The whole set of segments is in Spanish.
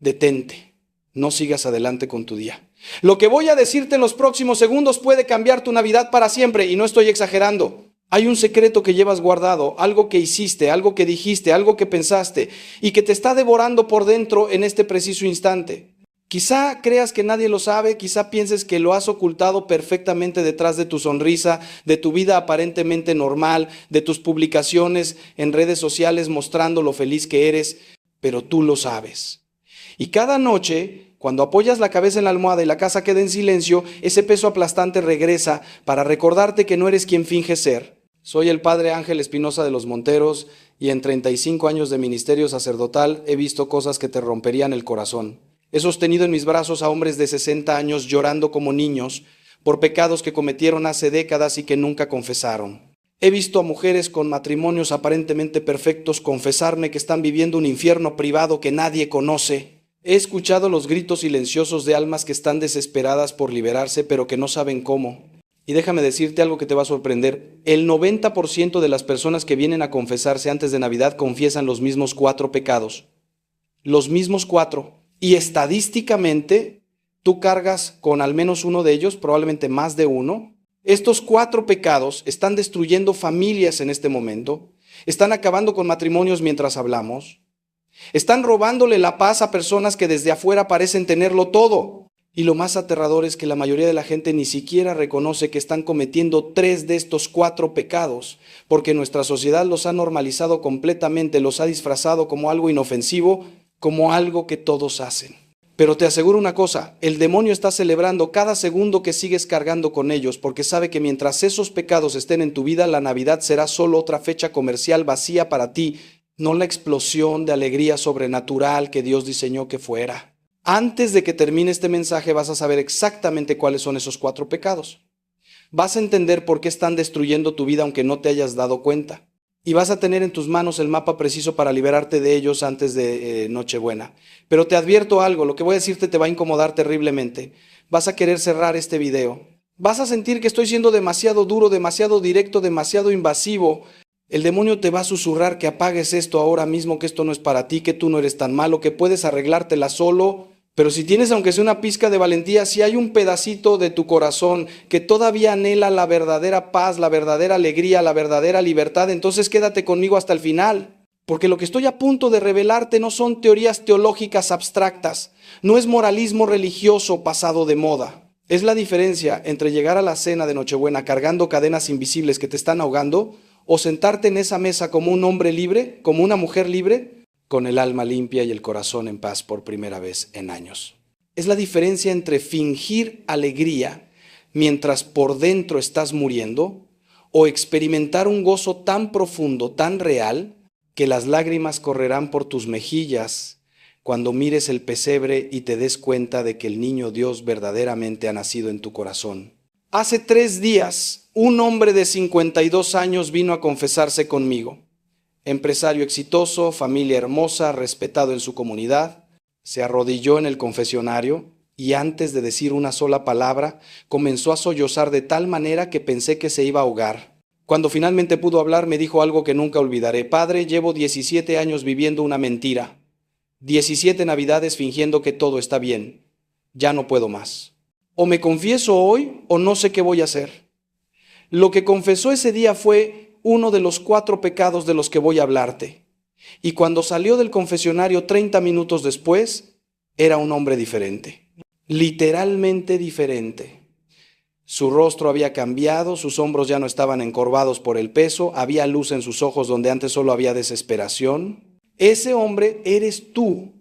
detente, no sigas adelante con tu día. Lo que voy a decirte en los próximos segundos puede cambiar tu Navidad para siempre, y no estoy exagerando. Hay un secreto que llevas guardado, algo que hiciste, algo que dijiste, algo que pensaste, y que te está devorando por dentro en este preciso instante. Quizá creas que nadie lo sabe, quizá pienses que lo has ocultado perfectamente detrás de tu sonrisa, de tu vida aparentemente normal, de tus publicaciones en redes sociales mostrando lo feliz que eres, pero tú lo sabes. Y cada noche, cuando apoyas la cabeza en la almohada y la casa queda en silencio, ese peso aplastante regresa para recordarte que no eres quien finges ser. Soy el padre Ángel Espinosa de los Monteros y en 35 años de ministerio sacerdotal he visto cosas que te romperían el corazón. He sostenido en mis brazos a hombres de 60 años llorando como niños por pecados que cometieron hace décadas y que nunca confesaron. He visto a mujeres con matrimonios aparentemente perfectos confesarme que están viviendo un infierno privado que nadie conoce. He escuchado los gritos silenciosos de almas que están desesperadas por liberarse pero que no saben cómo. Y déjame decirte algo que te va a sorprender. El 90% de las personas que vienen a confesarse antes de Navidad confiesan los mismos 4 pecados. Los mismos 4. Y estadísticamente, tú cargas con al menos uno de ellos, probablemente más de uno. Estos 4 pecados están destruyendo familias en este momento, están acabando con matrimonios mientras hablamos, están robándole la paz a personas que desde afuera parecen tenerlo todo. Y lo más aterrador es que la mayoría de la gente ni siquiera reconoce que están cometiendo 3 de estos 4 pecados, porque nuestra sociedad los ha normalizado completamente, los ha disfrazado como algo inofensivo, como algo que todos hacen. Pero te aseguro una cosa, el demonio está celebrando cada segundo que sigues cargando con ellos, porque sabe que mientras esos pecados estén en tu vida, la Navidad será solo otra fecha comercial vacía para ti, no la explosión de alegría sobrenatural que Dios diseñó que fuera. Antes de que termine este mensaje vas a saber exactamente cuáles son esos 4 pecados. Vas a entender por qué están destruyendo tu vida aunque no te hayas dado cuenta. Y vas a tener en tus manos el mapa preciso para liberarte de ellos antes de Nochebuena. Pero te advierto algo, lo que voy a decirte te va a incomodar terriblemente. Vas a querer cerrar este video. Vas a sentir que estoy siendo demasiado duro, demasiado directo, demasiado invasivo. El demonio te va a susurrar que apagues esto ahora mismo, que esto no es para ti, que tú no eres tan malo, que puedes arreglártela solo. Pero si tienes aunque sea una pizca de valentía, si hay un pedacito de tu corazón que todavía anhela la verdadera paz, la verdadera alegría, la verdadera libertad, entonces quédate conmigo hasta el final. Porque lo que estoy a punto de revelarte no son teorías teológicas abstractas, no es moralismo religioso pasado de moda. Es la diferencia entre llegar a la cena de Nochebuena cargando cadenas invisibles que te están ahogando o sentarte en esa mesa como un hombre libre, como una mujer libre, con el alma limpia y el corazón en paz por primera vez en años. Es la diferencia entre fingir alegría mientras por dentro estás muriendo o experimentar un gozo tan profundo, tan real, que las lágrimas correrán por tus mejillas cuando mires el pesebre y te des cuenta de que el niño Dios verdaderamente ha nacido en tu corazón. Hace 3 días, un hombre de 52 años vino a confesarse conmigo. Empresario exitoso, familia hermosa, respetado en su comunidad, se arrodilló en el confesionario y antes de decir una sola palabra, comenzó a sollozar de tal manera que pensé que se iba a ahogar. Cuando finalmente pudo hablar, me dijo algo que nunca olvidaré. Padre, llevo 17 años viviendo una mentira. 17 Navidades fingiendo que todo está bien. Ya no puedo más. O me confieso hoy o no sé qué voy a hacer. Lo que confesó ese día fue uno de los 4 pecados de los que voy a hablarte. Y cuando salió del confesionario 30 minutos después, era un hombre diferente. Literalmente diferente. Su rostro había cambiado, sus hombros ya no estaban encorvados por el peso, había luz en sus ojos donde antes solo había desesperación. Ese hombre eres tú.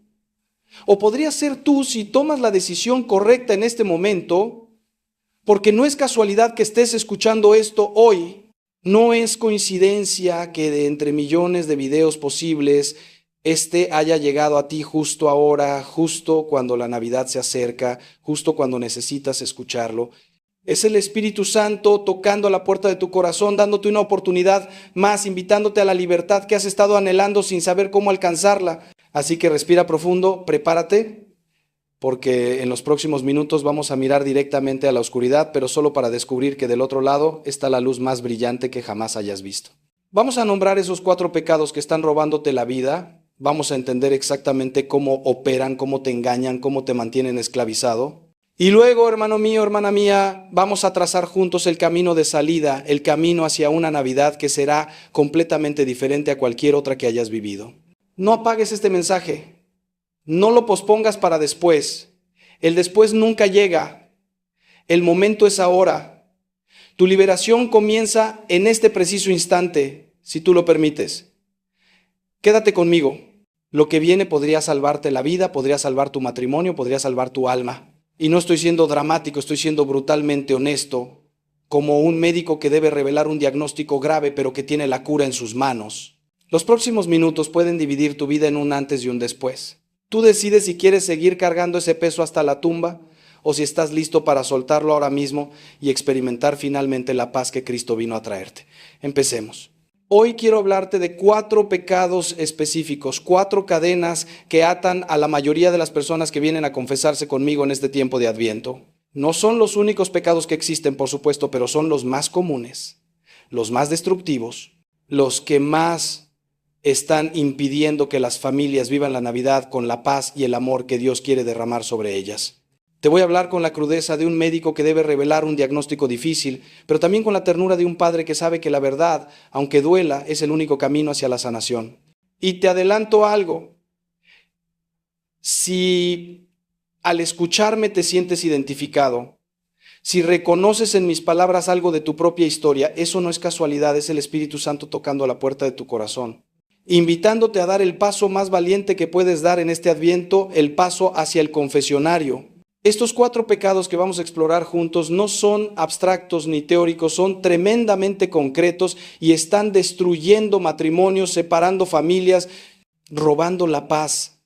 O podría ser tú si tomas la decisión correcta en este momento, porque no es casualidad que estés escuchando esto hoy. No es coincidencia que de entre millones de videos posibles, este haya llegado a ti justo ahora, justo cuando la Navidad se acerca, justo cuando necesitas escucharlo. Es el Espíritu Santo tocando a la puerta de tu corazón, dándote una oportunidad más, invitándote a la libertad que has estado anhelando sin saber cómo alcanzarla. Así que respira profundo, prepárate, porque en los próximos minutos vamos a mirar directamente a la oscuridad, pero solo para descubrir que del otro lado está la luz más brillante que jamás hayas visto. Vamos a nombrar esos 4 pecados que están robándote la vida vamos a entender exactamente cómo operan, cómo te engañan, cómo te mantienen esclavizado. Y luego, hermano mío, hermana mía, vamos a trazar juntos el camino de salida, el camino hacia una Navidad que será completamente diferente a cualquier otra que hayas vivido. No apagues este mensaje, no lo pospongas para después. El después nunca llega, el momento es ahora. Tu liberación comienza en este preciso instante, si tú lo permites. Quédate conmigo. Lo que viene podría salvarte la vida, podría salvar tu matrimonio, podría salvar tu alma. Y no estoy siendo dramático, estoy siendo brutalmente honesto, como un médico que debe revelar un diagnóstico grave, pero que tiene la cura en sus manos. Los próximos minutos pueden dividir tu vida en un antes y un después. Tú decides si quieres seguir cargando ese peso hasta la tumba, o si estás listo para soltarlo ahora mismo y experimentar finalmente la paz que Cristo vino a traerte. Empecemos. Hoy quiero hablarte de 4 pecados específicos, 4 cadenas que atan a la mayoría de las personas que vienen a confesarse conmigo en este tiempo de Adviento. No son los únicos pecados que existen, por supuesto, pero son los más comunes, los más destructivos, los que más están impidiendo que las familias vivan la Navidad con la paz y el amor que Dios quiere derramar sobre ellas. Te voy a hablar con la crudeza de un médico que debe revelar un diagnóstico difícil, pero también con la ternura de un padre que sabe que la verdad, aunque duela, es el único camino hacia la sanación. Y te adelanto algo. Si al escucharme te sientes identificado, si reconoces en mis palabras algo de tu propia historia, eso no es casualidad, es el Espíritu Santo tocando a la puerta de tu corazón, invitándote a dar el paso más valiente que puedes dar en este Adviento, el paso hacia el confesionario. Estos 4 pecados que vamos a explorar juntos no son abstractos ni teóricos, son tremendamente concretos y están destruyendo matrimonios, separando familias, robando la paz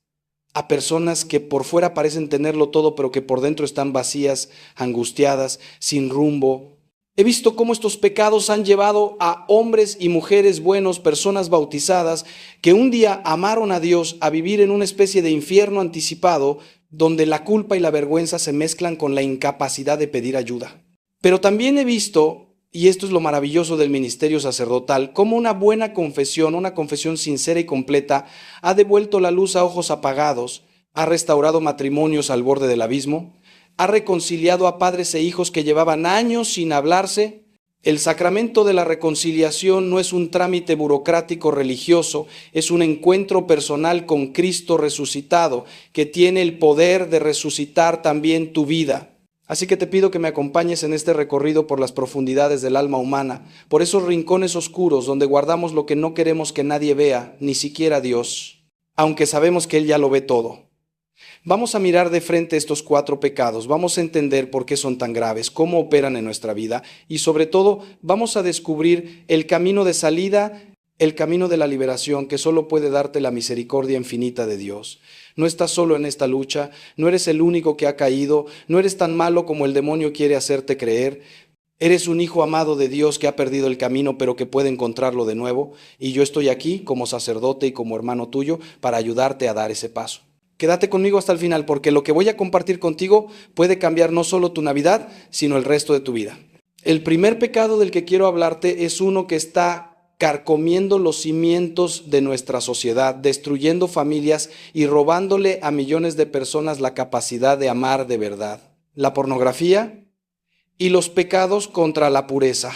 a personas que por fuera parecen tenerlo todo, pero que por dentro están vacías, angustiadas, sin rumbo. He visto cómo estos pecados han llevado a hombres y mujeres buenos, personas bautizadas, que un día amaron a Dios, a vivir en una especie de infierno anticipado, donde la culpa y la vergüenza se mezclan con la incapacidad de pedir ayuda. Pero también he visto, y esto es lo maravilloso del ministerio sacerdotal, cómo una buena confesión, una confesión sincera y completa, ha devuelto la luz a ojos apagados, ha restaurado matrimonios al borde del abismo, ha reconciliado a padres e hijos que llevaban años sin hablarse. El sacramento de la reconciliación no es un trámite burocrático religioso, es un encuentro personal con Cristo resucitado, que tiene el poder de resucitar también tu vida. Así que te pido que me acompañes en este recorrido por las profundidades del alma humana, por esos rincones oscuros donde guardamos lo que no queremos que nadie vea, ni siquiera Dios, aunque sabemos que Él ya lo ve todo. Vamos a mirar de frente estos 4 pecados, vamos a entender por qué son tan graves, cómo operan en nuestra vida y sobre todo vamos a descubrir el camino de salida, el camino de la liberación que solo puede darte la misericordia infinita de Dios. No estás solo en esta lucha, no eres el único que ha caído, no eres tan malo como el demonio quiere hacerte creer. Eres un hijo amado de Dios que ha perdido el camino pero que puede encontrarlo de nuevo y yo estoy aquí como sacerdote y como hermano tuyo para ayudarte a dar ese paso. Quédate conmigo hasta el final porque lo que voy a compartir contigo puede cambiar no solo tu Navidad, sino el resto de tu vida. El primer pecado del que quiero hablarte es uno que está carcomiendo los cimientos de nuestra sociedad, destruyendo familias y robándole a millones de personas la capacidad de amar de verdad. La pornografía y los pecados contra la pureza.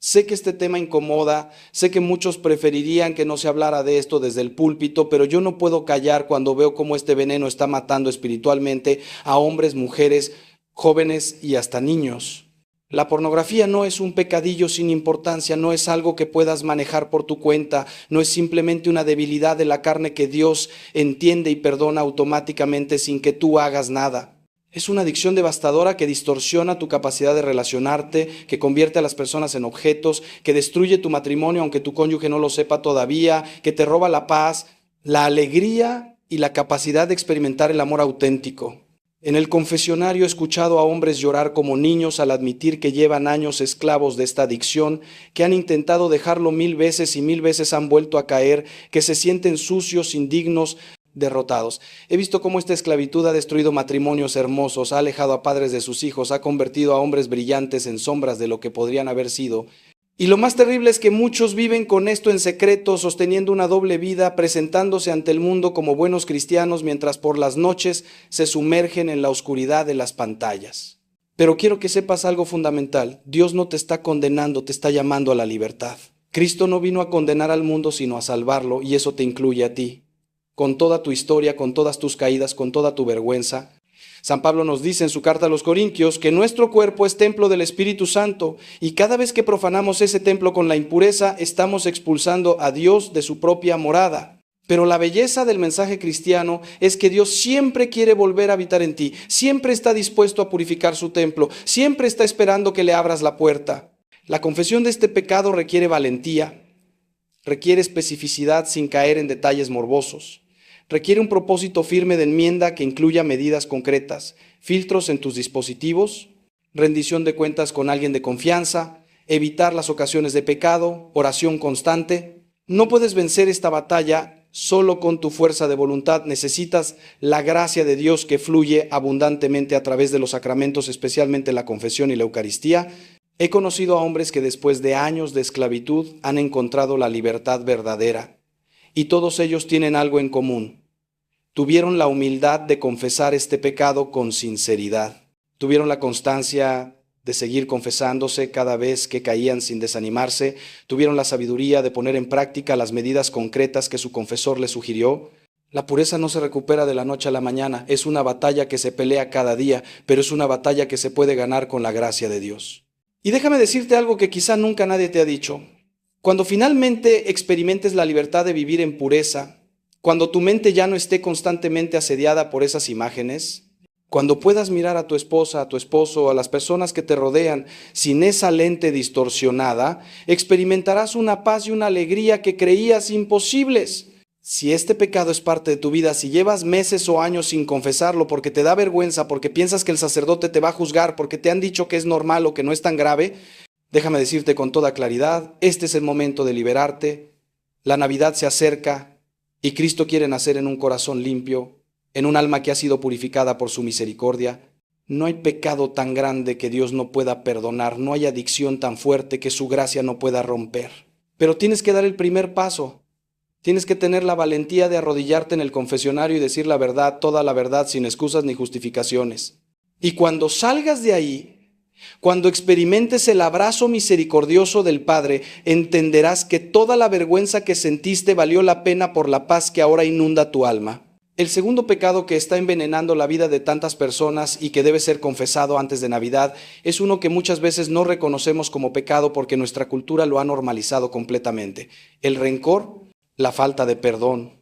Sé que este tema incomoda, sé que muchos preferirían que no se hablara de esto desde el púlpito, pero yo no puedo callar cuando veo cómo este veneno está matando espiritualmente a hombres, mujeres, jóvenes y hasta niños. La pornografía no es un pecadillo sin importancia, no es algo que puedas manejar por tu cuenta, no es simplemente una debilidad de la carne que Dios entiende y perdona automáticamente sin que tú hagas nada. Es una adicción devastadora que distorsiona tu capacidad de relacionarte, que convierte a las personas en objetos, que destruye tu matrimonio aunque tu cónyuge no lo sepa todavía, que te roba la paz, la alegría y la capacidad de experimentar el amor auténtico. En el confesionario he escuchado a hombres llorar como niños al admitir que llevan años esclavos de esta adicción, que han intentado dejarlo 1000 veces y 1000 veces han vuelto a caer, que se sienten sucios, indignos, derrotados. He visto cómo esta esclavitud ha destruido matrimonios hermosos, ha alejado a padres de sus hijos, ha convertido a hombres brillantes en sombras de lo que podrían haber sido. Y lo más terrible es que muchos viven con esto en secreto, sosteniendo una doble vida, presentándose ante el mundo como buenos cristianos, mientras por las noches se sumergen en la oscuridad de las pantallas. Pero quiero que sepas algo fundamental. Dios no te está condenando, te está llamando a la libertad. Cristo no vino a condenar al mundo, sino a salvarlo, y eso te incluye a ti. Con toda tu historia, con todas tus caídas, con toda tu vergüenza. San Pablo nos dice en su carta a los Corintios que nuestro cuerpo es templo del Espíritu Santo, y cada vez que profanamos ese templo con la impureza, estamos expulsando a Dios de su propia morada. Pero la belleza del mensaje cristiano es que Dios siempre quiere volver a habitar en ti, siempre está dispuesto a purificar su templo, siempre está esperando que le abras la puerta. La confesión de este pecado requiere valentía, requiere especificidad sin caer en detalles morbosos. Requiere un propósito firme de enmienda que incluya medidas concretas, filtros en tus dispositivos, rendición de cuentas con alguien de confianza, evitar las ocasiones de pecado, oración constante. No puedes vencer esta batalla solo con tu fuerza de voluntad. Necesitas la gracia de Dios que fluye abundantemente a través de los sacramentos, especialmente la confesión y la Eucaristía. He conocido a hombres que después de años de esclavitud han encontrado la libertad verdadera. Y todos ellos tienen algo en común. Tuvieron la humildad de confesar este pecado con sinceridad. Tuvieron la constancia de seguir confesándose cada vez que caían sin desanimarse. Tuvieron la sabiduría de poner en práctica las medidas concretas que su confesor les sugirió. La pureza no se recupera de la noche a la mañana. Es una batalla que se pelea cada día, pero es una batalla que se puede ganar con la gracia de Dios. Y déjame decirte algo que quizá nunca nadie te ha dicho. Cuando finalmente experimentes la libertad de vivir en pureza, cuando tu mente ya no esté constantemente asediada por esas imágenes, cuando puedas mirar a tu esposa, a tu esposo, a las personas que te rodean sin esa lente distorsionada, experimentarás una paz y una alegría que creías imposibles. Si este pecado es parte de tu vida, si llevas meses o años sin confesarlo porque te da vergüenza, porque piensas que el sacerdote te va a juzgar, porque te han dicho que es normal o que no es tan grave, déjame decirte con toda claridad, este es el momento de liberarte. La Navidad se acerca y Cristo quiere nacer en un corazón limpio, en un alma que ha sido purificada por su misericordia. No hay pecado tan grande que Dios no pueda perdonar, no hay adicción tan fuerte que su gracia no pueda romper. Pero tienes que dar el primer paso. Tienes que tener la valentía de arrodillarte en el confesionario y decir la verdad, toda la verdad, sin excusas ni justificaciones. Y cuando salgas de ahí, cuando experimentes el abrazo misericordioso del Padre, entenderás que toda la vergüenza que sentiste valió la pena por la paz que ahora inunda tu alma. El segundo pecado que está envenenando la vida de tantas personas y que debe ser confesado antes de Navidad es uno que muchas veces no reconocemos como pecado porque nuestra cultura lo ha normalizado completamente. El rencor, la falta de perdón.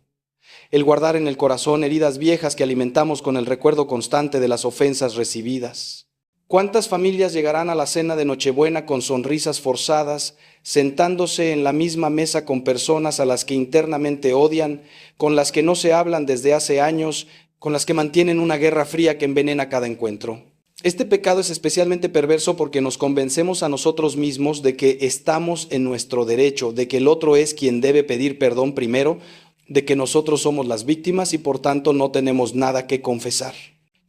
El guardar en el corazón heridas viejas que alimentamos con el recuerdo constante de las ofensas recibidas. ¿Cuántas familias llegarán a la cena de Nochebuena con sonrisas forzadas, sentándose en la misma mesa con personas a las que internamente odian, con las que no se hablan desde hace años, con las que mantienen una guerra fría que envenena cada encuentro? Este pecado es especialmente perverso porque nos convencemos a nosotros mismos de que estamos en nuestro derecho, de que el otro es quien debe pedir perdón primero, de que nosotros somos las víctimas y por tanto no tenemos nada que confesar.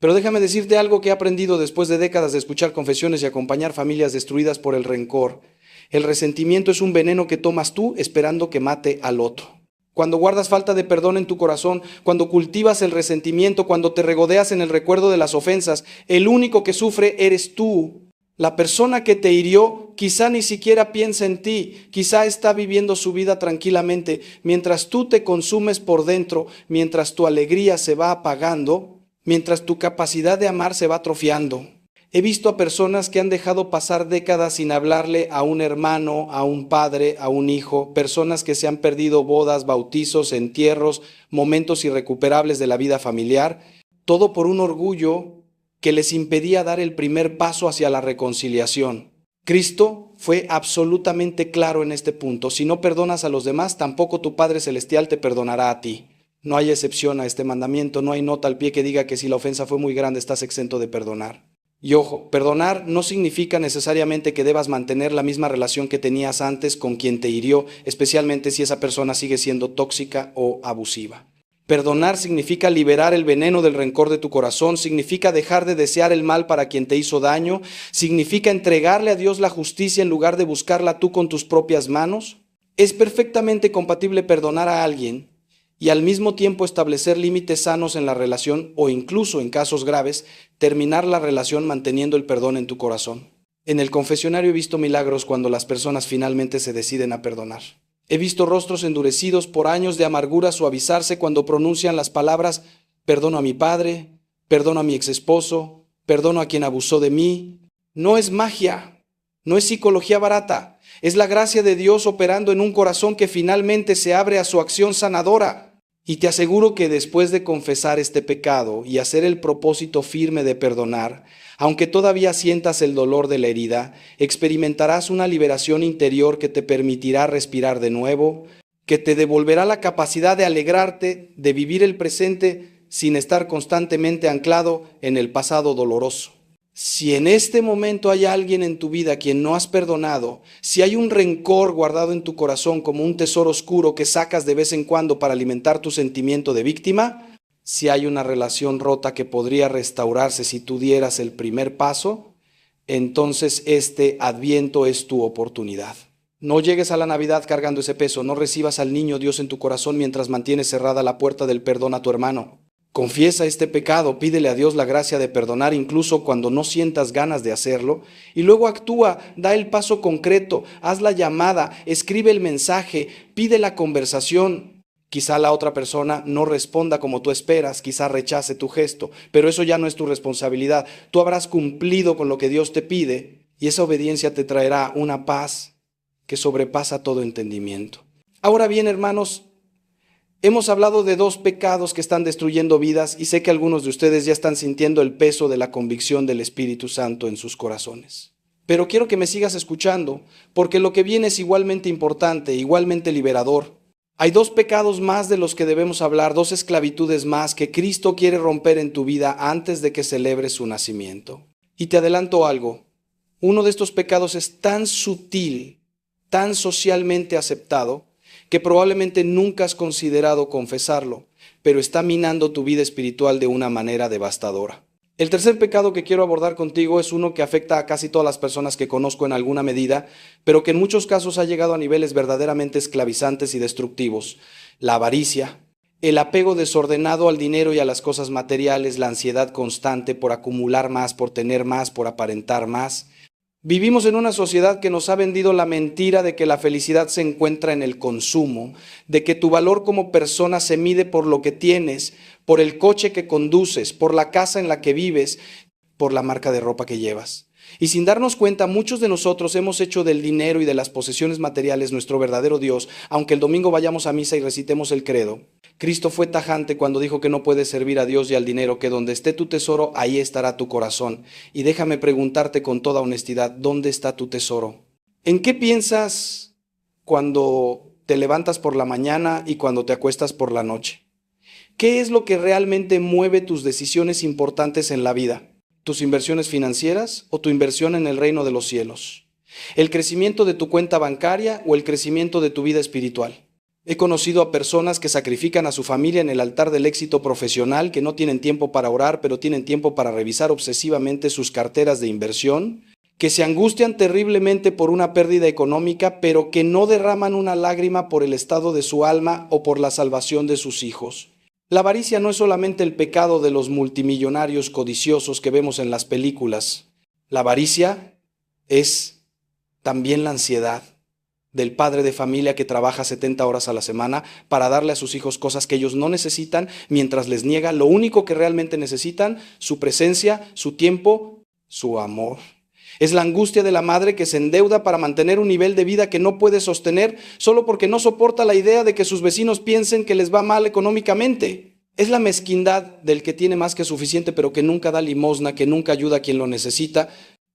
Pero déjame decirte algo que he aprendido después de décadas de escuchar confesiones y acompañar familias destruidas por el rencor. El resentimiento es un veneno que tomas tú esperando que mate al otro. Cuando guardas falta de perdón en tu corazón, cuando cultivas el resentimiento, cuando te regodeas en el recuerdo de las ofensas, el único que sufre eres tú. La persona que te hirió quizá ni siquiera piensa en ti, quizá está viviendo su vida tranquilamente. Mientras tú te consumes por dentro, mientras tu alegría se va apagando, mientras tu capacidad de amar se va atrofiando. He visto a personas que han dejado pasar décadas sin hablarle a un hermano, a un padre, a un hijo, personas que se han perdido bodas, bautizos, entierros, momentos irrecuperables de la vida familiar, todo por un orgullo que les impedía dar el primer paso hacia la reconciliación. Cristo fue absolutamente claro en este punto. Si no perdonas a los demás, tampoco tu Padre Celestial te perdonará a ti. No hay excepción a este mandamiento, no hay nota al pie que diga que si la ofensa fue muy grande estás exento de perdonar. Y ojo, perdonar no significa necesariamente que debas mantener la misma relación que tenías antes con quien te hirió, especialmente si esa persona sigue siendo tóxica o abusiva. Perdonar significa liberar el veneno del rencor de tu corazón, significa dejar de desear el mal para quien te hizo daño, significa entregarle a Dios la justicia en lugar de buscarla tú con tus propias manos. Es perfectamente compatible perdonar a alguien y al mismo tiempo establecer límites sanos en la relación o incluso, en casos graves, terminar la relación manteniendo el perdón en tu corazón. En el confesionario he visto milagros cuando las personas finalmente se deciden a perdonar. He visto rostros endurecidos por años de amargura suavizarse cuando pronuncian las palabras perdono a mi padre, perdono a mi exesposo, perdono a quien abusó de mí. No es magia, no es psicología barata, es la gracia de Dios operando en un corazón que finalmente se abre a su acción sanadora. Y te aseguro que después de confesar este pecado y hacer el propósito firme de perdonar, aunque todavía sientas el dolor de la herida, experimentarás una liberación interior que te permitirá respirar de nuevo, que te devolverá la capacidad de alegrarte, de vivir el presente sin estar constantemente anclado en el pasado doloroso. Si en este momento hay alguien en tu vida a quien no has perdonado, si hay un rencor guardado en tu corazón como un tesoro oscuro que sacas de vez en cuando para alimentar tu sentimiento de víctima, si hay una relación rota que podría restaurarse si tú dieras el primer paso, entonces este Adviento es tu oportunidad. No llegues a la Navidad cargando ese peso, no recibas al niño Dios en tu corazón mientras mantienes cerrada la puerta del perdón a tu hermano. Confiesa este pecado, pídele a Dios la gracia de perdonar incluso cuando no sientas ganas de hacerlo, y luego actúa, da el paso concreto, haz la llamada, escribe el mensaje, pide la conversación. Quizá la otra persona no responda como tú esperas, quizá rechace tu gesto, pero eso ya no es tu responsabilidad. Tú habrás cumplido con lo que Dios te pide y esa obediencia te traerá una paz que sobrepasa todo entendimiento. Ahora bien, hermanos, hemos hablado de dos pecados que están destruyendo vidas y sé que algunos de ustedes ya están sintiendo el peso de la convicción del Espíritu Santo en sus corazones. Pero quiero que me sigas escuchando, porque lo que viene es igualmente importante, igualmente liberador. Hay dos pecados más de los que debemos hablar, dos esclavitudes más que Cristo quiere romper en tu vida antes de que celebres su nacimiento. Y te adelanto algo, uno de estos pecados es tan sutil, tan socialmente aceptado, que probablemente nunca has considerado confesarlo, pero está minando tu vida espiritual de una manera devastadora. El tercer pecado que quiero abordar contigo es uno que afecta a casi todas las personas que conozco en alguna medida, pero que en muchos casos ha llegado a niveles verdaderamente esclavizantes y destructivos: la avaricia, el apego desordenado al dinero y a las cosas materiales, la ansiedad constante por acumular más, por tener más, por aparentar más. Vivimos en una sociedad que nos ha vendido la mentira de que la felicidad se encuentra en el consumo, de que tu valor como persona se mide por lo que tienes, por el coche que conduces, por la casa en la que vives, por la marca de ropa que llevas. Y sin darnos cuenta, muchos de nosotros hemos hecho del dinero y de las posesiones materiales nuestro verdadero Dios, aunque el domingo vayamos a misa y recitemos el credo. Cristo fue tajante cuando dijo que no puedes servir a Dios y al dinero, que donde esté tu tesoro, ahí estará tu corazón. Y déjame preguntarte con toda honestidad, ¿dónde está tu tesoro? ¿En qué piensas cuando te levantas por la mañana y cuando te acuestas por la noche? ¿Qué es lo que realmente mueve tus decisiones importantes en la vida? ¿Tus inversiones financieras o tu inversión en el reino de los cielos? ¿El crecimiento de tu cuenta bancaria o el crecimiento de tu vida espiritual? He conocido a personas que sacrifican a su familia en el altar del éxito profesional, que no tienen tiempo para orar, pero tienen tiempo para revisar obsesivamente sus carteras de inversión, que se angustian terriblemente por una pérdida económica, pero que no derraman una lágrima por el estado de su alma o por la salvación de sus hijos. La avaricia no es solamente el pecado de los multimillonarios codiciosos que vemos en las películas. La avaricia es también la ansiedad del padre de familia que trabaja 70 horas a la semana para darle a sus hijos cosas que ellos no necesitan, mientras les niega lo único que realmente necesitan: su presencia, su tiempo, su amor. Es la angustia de la madre que se endeuda para mantener un nivel de vida que no puede sostener solo porque no soporta la idea de que sus vecinos piensen que les va mal económicamente. Es la mezquindad del que tiene más que suficiente pero que nunca da limosna, que nunca ayuda a quien lo necesita,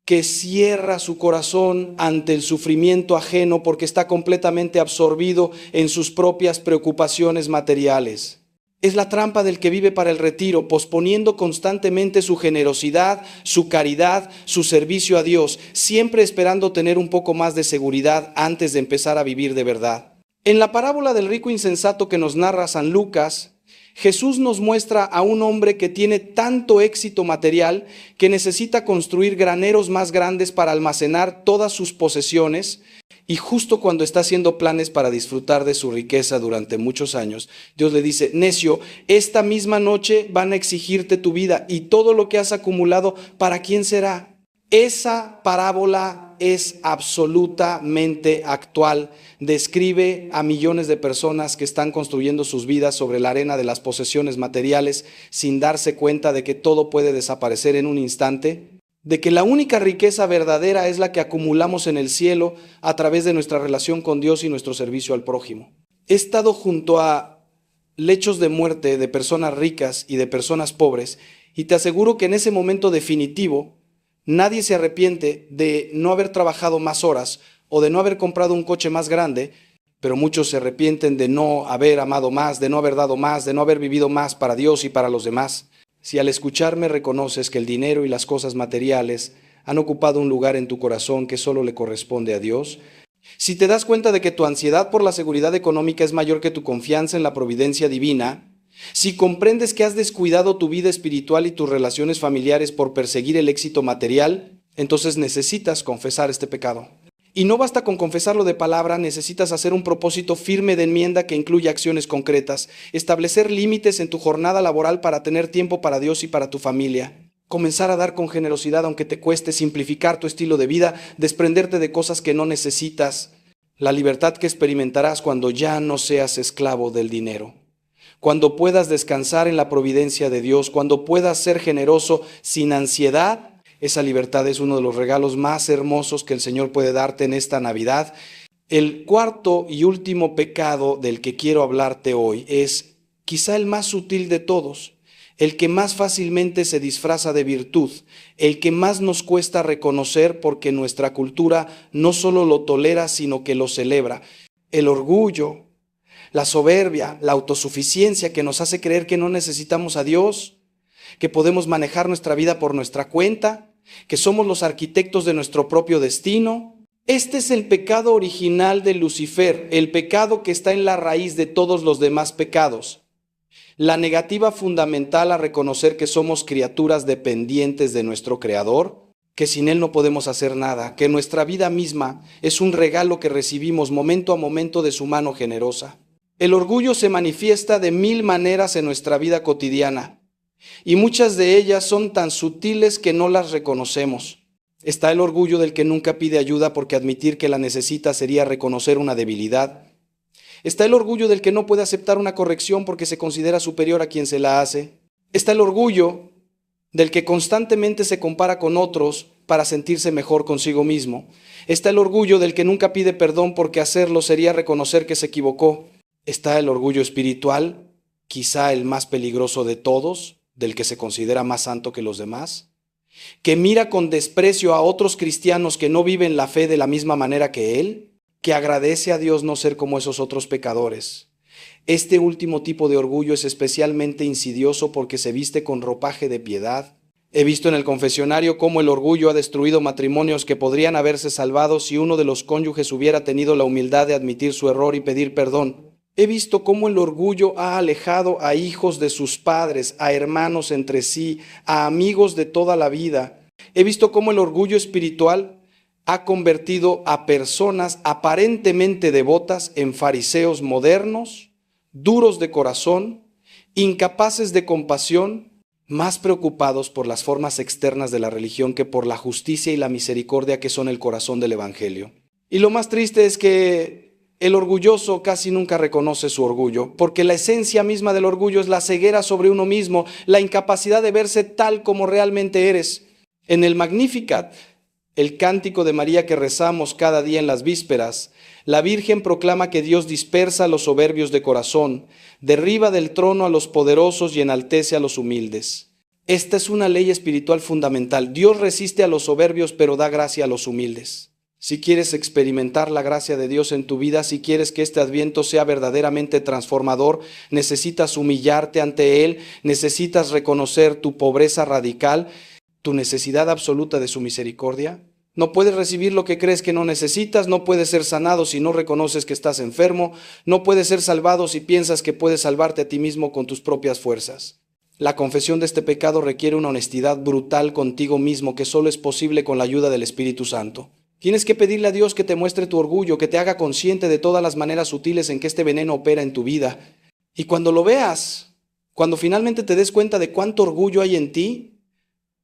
que cierra su corazón ante el sufrimiento ajeno porque está completamente absorbido en sus propias preocupaciones materiales. Es la trampa del que vive para el retiro, posponiendo constantemente su generosidad, su caridad, su servicio a Dios, siempre esperando tener un poco más de seguridad antes de empezar a vivir de verdad. En la parábola del rico insensato que nos narra San Lucas, Jesús nos muestra a un hombre que tiene tanto éxito material que necesita construir graneros más grandes para almacenar todas sus posesiones, y justo cuando está haciendo planes para disfrutar de su riqueza durante muchos años, Dios le dice: necio, esta misma noche van a exigirte tu vida y todo lo que has acumulado, ¿para quién será? Esa parábola es absolutamente actual. Describe a millones de personas que están construyendo sus vidas sobre la arena de las posesiones materiales sin darse cuenta de que todo puede desaparecer en un instante, de que la única riqueza verdadera es la que acumulamos en el cielo a través de nuestra relación con Dios y nuestro servicio al prójimo. He estado junto a lechos de muerte de personas ricas y de personas pobres, y te aseguro que en ese momento definitivo nadie se arrepiente de no haber trabajado más horas o de no haber comprado un coche más grande, pero muchos se arrepienten de no haber amado más, de no haber dado más, de no haber vivido más para Dios y para los demás. Si al escucharme reconoces que el dinero y las cosas materiales han ocupado un lugar en tu corazón que solo le corresponde a Dios, si te das cuenta de que tu ansiedad por la seguridad económica es mayor que tu confianza en la providencia divina, si comprendes que has descuidado tu vida espiritual y tus relaciones familiares por perseguir el éxito material, entonces necesitas confesar este pecado. Y no basta con confesarlo de palabra, necesitas hacer un propósito firme de enmienda que incluya acciones concretas, establecer límites en tu jornada laboral para tener tiempo para Dios y para tu familia, comenzar a dar con generosidad aunque te cueste, simplificar tu estilo de vida, desprenderte de cosas que no necesitas, la libertad que experimentarás cuando ya no seas esclavo del dinero. Cuando puedas descansar en la providencia de Dios, cuando puedas ser generoso sin ansiedad, esa libertad es uno de los regalos más hermosos que el Señor puede darte en esta Navidad. El cuarto y último pecado del que quiero hablarte hoy es quizá el más sutil de todos, el que más fácilmente se disfraza de virtud, el que más nos cuesta reconocer porque nuestra cultura no solo lo tolera, sino que lo celebra. El orgullo, la soberbia, la autosuficiencia que nos hace creer que no necesitamos a Dios, que podemos manejar nuestra vida por nuestra cuenta, que somos los arquitectos de nuestro propio destino. Este es el pecado original de Lucifer, el pecado que está en la raíz de todos los demás pecados. La negativa fundamental a reconocer que somos criaturas dependientes de nuestro Creador, que sin Él no podemos hacer nada, que nuestra vida misma es un regalo que recibimos momento a momento de su mano generosa. El orgullo se manifiesta de 1000 maneras en nuestra vida cotidiana, y muchas de ellas son tan sutiles que no las reconocemos. Está el orgullo del que nunca pide ayuda porque admitir que la necesita sería reconocer una debilidad. Está el orgullo del que no puede aceptar una corrección porque se considera superior a quien se la hace. Está el orgullo del que constantemente se compara con otros para sentirse mejor consigo mismo. Está el orgullo del que nunca pide perdón porque hacerlo sería reconocer que se equivocó. Está el orgullo espiritual, quizá el más peligroso de todos, del que se considera más santo que los demás, que mira con desprecio a otros cristianos que no viven la fe de la misma manera que él, que agradece a Dios no ser como esos otros pecadores. Este último tipo de orgullo es especialmente insidioso porque se viste con ropaje de piedad. He visto en el confesionario cómo el orgullo ha destruido matrimonios que podrían haberse salvado si uno de los cónyuges hubiera tenido la humildad de admitir su error y pedir perdón. He visto cómo el orgullo ha alejado a hijos de sus padres, a hermanos entre sí, a amigos de toda la vida. He visto cómo el orgullo espiritual ha convertido a personas aparentemente devotas en fariseos modernos, duros de corazón, incapaces de compasión, más preocupados por las formas externas de la religión que por la justicia y la misericordia que son el corazón del Evangelio. Y lo más triste es que el orgulloso casi nunca reconoce su orgullo, porque la esencia misma del orgullo es la ceguera sobre uno mismo, la incapacidad de verse tal como realmente eres. En el Magnificat, el cántico de María que rezamos cada día en las vísperas, la Virgen proclama que Dios dispersa a los soberbios de corazón, derriba del trono a los poderosos y enaltece a los humildes. Esta es una ley espiritual fundamental. Dios resiste a los soberbios, pero da gracia a los humildes. Si quieres experimentar la gracia de Dios en tu vida, si quieres que este Adviento sea verdaderamente transformador, necesitas humillarte ante Él, necesitas reconocer tu pobreza radical, tu necesidad absoluta de su misericordia, No puedes recibir lo que crees que no necesitas, no puedes ser sanado si no reconoces que estás enfermo, no puedes ser salvado si piensas que puedes salvarte a ti mismo con tus propias fuerzas. La confesión de este pecado requiere una honestidad brutal contigo mismo que solo es posible con la ayuda del Espíritu Santo. Tienes que pedirle a Dios que te muestre tu orgullo, que te haga consciente de todas las maneras sutiles en que este veneno opera en tu vida. Y cuando lo veas, cuando finalmente te des cuenta de cuánto orgullo hay en ti,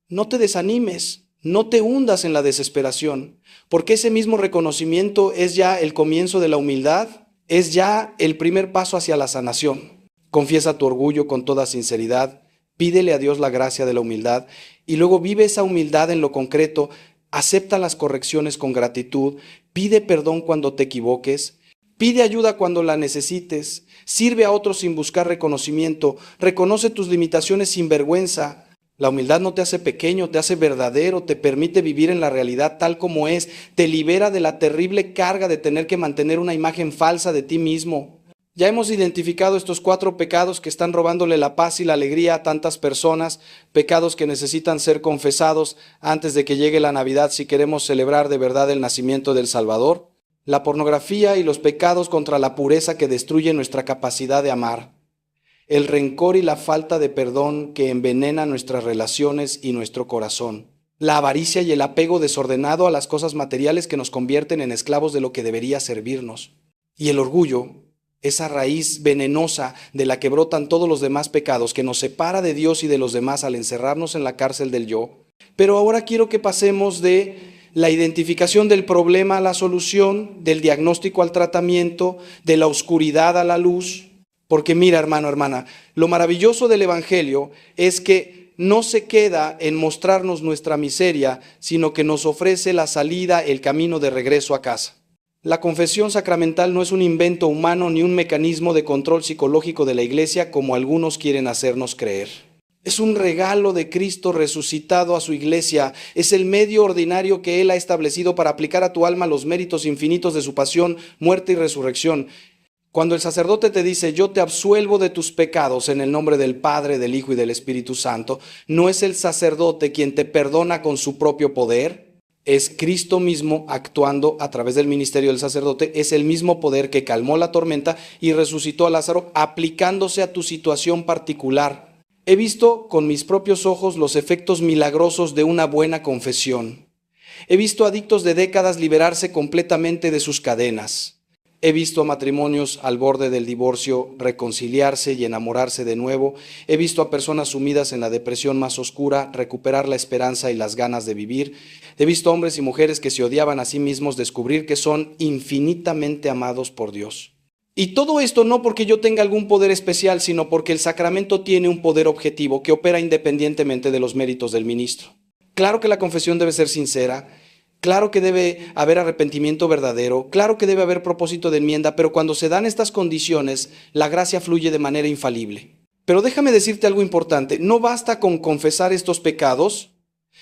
no te desanimes. No te hundas en la desesperación, porque ese mismo reconocimiento es ya el comienzo de la humildad, es ya el primer paso hacia la sanación. Confiesa tu orgullo con toda sinceridad, pídele a Dios la gracia de la humildad y luego vive esa humildad en lo concreto, acepta las correcciones con gratitud, pide perdón cuando te equivoques, pide ayuda cuando la necesites, sirve a otros sin buscar reconocimiento, reconoce tus limitaciones sin vergüenza. La humildad no te hace pequeño, te hace verdadero, te permite vivir en la realidad tal como es, te libera de la terrible carga de tener que mantener una imagen falsa de ti mismo. Ya hemos identificado estos 4 pecados que están robándole la paz y la alegría a tantas personas, pecados que necesitan ser confesados antes de que llegue la Navidad si queremos celebrar de verdad el nacimiento del Salvador. La pornografía y los pecados contra la pureza que destruyen nuestra capacidad de amar. El rencor y la falta de perdón que envenena nuestras relaciones y nuestro corazón. La avaricia y el apego desordenado a las cosas materiales que nos convierten en esclavos de lo que debería servirnos. Y el orgullo, esa raíz venenosa de la que brotan todos los demás pecados, que nos separa de Dios y de los demás al encerrarnos en la cárcel del yo. Pero ahora quiero que pasemos de la identificación del problema a la solución, del diagnóstico al tratamiento, de la oscuridad a la luz. Porque mira, hermano, hermana, lo maravilloso del Evangelio es que no se queda en mostrarnos nuestra miseria, sino que nos ofrece la salida, el camino de regreso a casa. La confesión sacramental no es un invento humano ni un mecanismo de control psicológico de la Iglesia como algunos quieren hacernos creer. Es un regalo de Cristo resucitado a su Iglesia. Es el medio ordinario que Él ha establecido para aplicar a tu alma los méritos infinitos de su pasión, muerte y resurrección. Cuando el sacerdote te dice, yo te absuelvo de tus pecados en el nombre del Padre, del Hijo y del Espíritu Santo, no es el sacerdote quien te perdona con su propio poder, es Cristo mismo actuando a través del ministerio del sacerdote, es el mismo poder que calmó la tormenta y resucitó a Lázaro aplicándose a tu situación particular. He visto con mis propios ojos los efectos milagrosos de una buena confesión. He visto adictos de décadas liberarse completamente de sus cadenas. He visto a matrimonios al borde del divorcio reconciliarse y enamorarse de nuevo. He visto a personas sumidas en la depresión más oscura recuperar la esperanza y las ganas de vivir. He visto a hombres y mujeres que se odiaban a sí mismos descubrir que son infinitamente amados por Dios. Y todo esto no porque yo tenga algún poder especial, sino porque el sacramento tiene un poder objetivo que opera independientemente de los méritos del ministro. Claro que la confesión debe ser sincera. Claro que debe haber arrepentimiento verdadero, claro que debe haber propósito de enmienda, pero cuando se dan estas condiciones, la gracia fluye de manera infalible. Pero déjame decirte algo importante, no basta con confesar estos pecados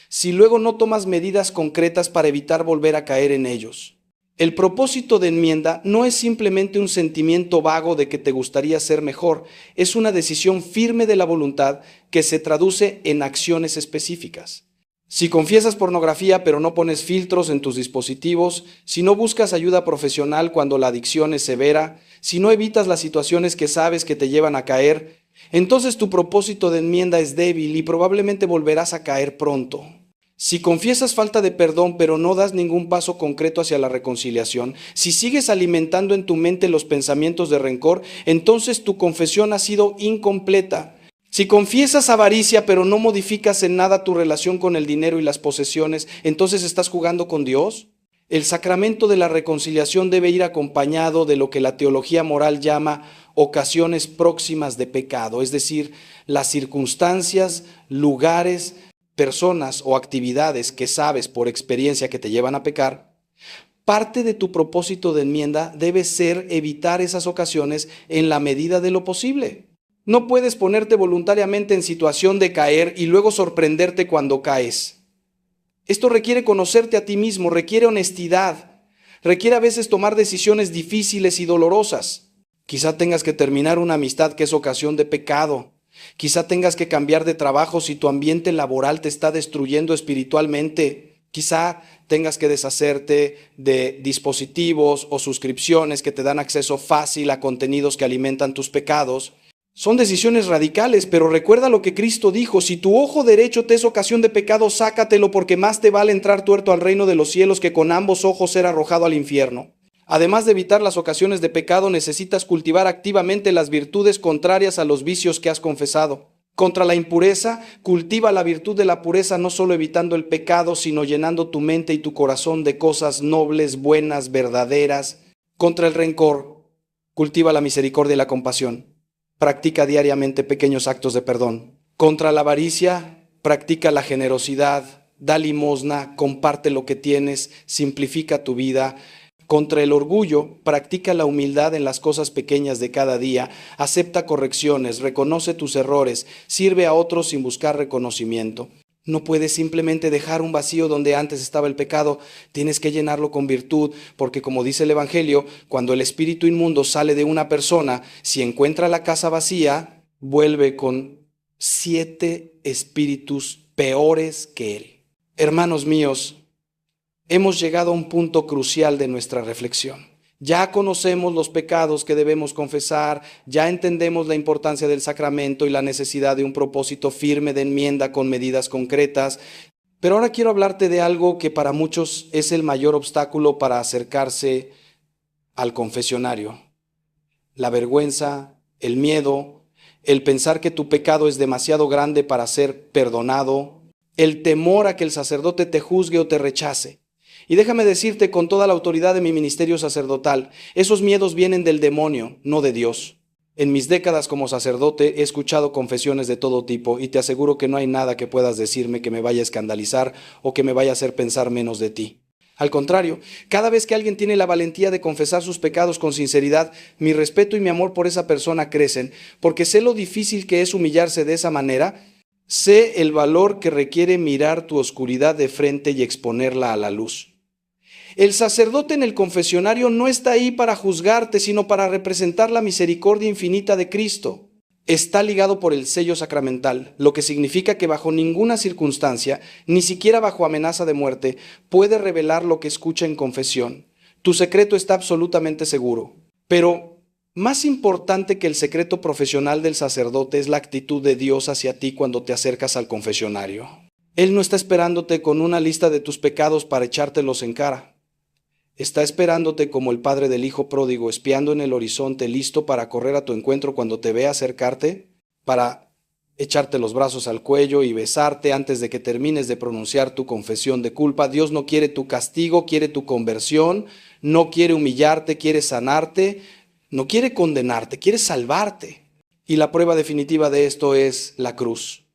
si luego no tomas medidas concretas para evitar volver a caer en ellos. El propósito de enmienda no es simplemente un sentimiento vago de que te gustaría ser mejor, es una decisión firme de la voluntad que se traduce en acciones específicas. Si confiesas pornografía pero no pones filtros en tus dispositivos, si no buscas ayuda profesional cuando la adicción es severa, si no evitas las situaciones que sabes que te llevan a caer, entonces tu propósito de enmienda es débil y probablemente volverás a caer pronto. Si confiesas falta de perdón pero no das ningún paso concreto hacia la reconciliación, si sigues alimentando en tu mente los pensamientos de rencor, entonces tu confesión ha sido incompleta. Si confiesas avaricia pero no modificas en nada tu relación con el dinero y las posesiones, ¿entonces estás jugando con Dios? El sacramento de la reconciliación debe ir acompañado de lo que la teología moral llama ocasiones próximas de pecado, es decir, las circunstancias, lugares, personas o actividades que sabes por experiencia que te llevan a pecar. Parte de tu propósito de enmienda debe ser evitar esas ocasiones en la medida de lo posible. No puedes ponerte voluntariamente en situación de caer y luego sorprenderte cuando caes. Esto requiere conocerte a ti mismo, requiere honestidad, requiere a veces tomar decisiones difíciles y dolorosas. Quizá tengas que terminar una amistad que es ocasión de pecado. Quizá tengas que cambiar de trabajo si tu ambiente laboral te está destruyendo espiritualmente. Quizá tengas que deshacerte de dispositivos o suscripciones que te dan acceso fácil a contenidos que alimentan tus pecados. Son decisiones radicales, pero recuerda lo que Cristo dijo: si tu ojo derecho te es ocasión de pecado, sácatelo, porque más te vale entrar tuerto al reino de los cielos que con ambos ojos ser arrojado al infierno. Además de evitar las ocasiones de pecado, necesitas cultivar activamente las virtudes contrarias a los vicios que has confesado. Contra la impureza, cultiva la virtud de la pureza, no solo evitando el pecado, sino llenando tu mente y tu corazón de cosas nobles, buenas, verdaderas. Contra el rencor, cultiva la misericordia y la compasión. Practica diariamente pequeños actos de perdón. Contra la avaricia, practica la generosidad, da limosna, comparte lo que tienes, simplifica tu vida. Contra el orgullo, practica la humildad en las cosas pequeñas de cada día, acepta correcciones, reconoce tus errores, sirve a otros sin buscar reconocimiento. No puedes simplemente dejar un vacío donde antes estaba el pecado, tienes que llenarlo con virtud, porque como dice el Evangelio, cuando el espíritu inmundo sale de una persona, si encuentra la casa vacía, vuelve con 7 espíritus peores que él. Hermanos míos, hemos llegado a un punto crucial de nuestra reflexión. Ya conocemos los pecados que debemos confesar, ya entendemos la importancia del sacramento y la necesidad de un propósito firme de enmienda con medidas concretas. Pero ahora quiero hablarte de algo que para muchos es el mayor obstáculo para acercarse al confesionario: la vergüenza, el miedo, el pensar que tu pecado es demasiado grande para ser perdonado, el temor a que el sacerdote te juzgue o te rechace. Y déjame decirte con toda la autoridad de mi ministerio sacerdotal, esos miedos vienen del demonio, no de Dios. En mis décadas como sacerdote he escuchado confesiones de todo tipo y te aseguro que no hay nada que puedas decirme que me vaya a escandalizar o que me vaya a hacer pensar menos de ti. Al contrario, cada vez que alguien tiene la valentía de confesar sus pecados con sinceridad, mi respeto y mi amor por esa persona crecen, porque sé lo difícil que es humillarse de esa manera. Sé el valor que requiere mirar tu oscuridad de frente y exponerla a la luz. El sacerdote en el confesionario no está ahí para juzgarte, sino para representar la misericordia infinita de Cristo. Está ligado por el sello sacramental, lo que significa que bajo ninguna circunstancia, ni siquiera bajo amenaza de muerte, puede revelar lo que escucha en confesión. Tu secreto está absolutamente seguro. Pero más importante que el secreto profesional del sacerdote es la actitud de Dios hacia ti cuando te acercas al confesionario. Él no está esperándote con una lista de tus pecados para echártelos en cara. Está esperándote como el padre del hijo pródigo, espiando en el horizonte, listo para correr a tu encuentro cuando te vea acercarte, para echarte los brazos al cuello y besarte antes de que termines de pronunciar tu confesión de culpa. Dios no quiere tu castigo, quiere tu conversión, no quiere humillarte, quiere sanarte, no quiere condenarte, quiere salvarte. Y la prueba definitiva de esto es la cruz,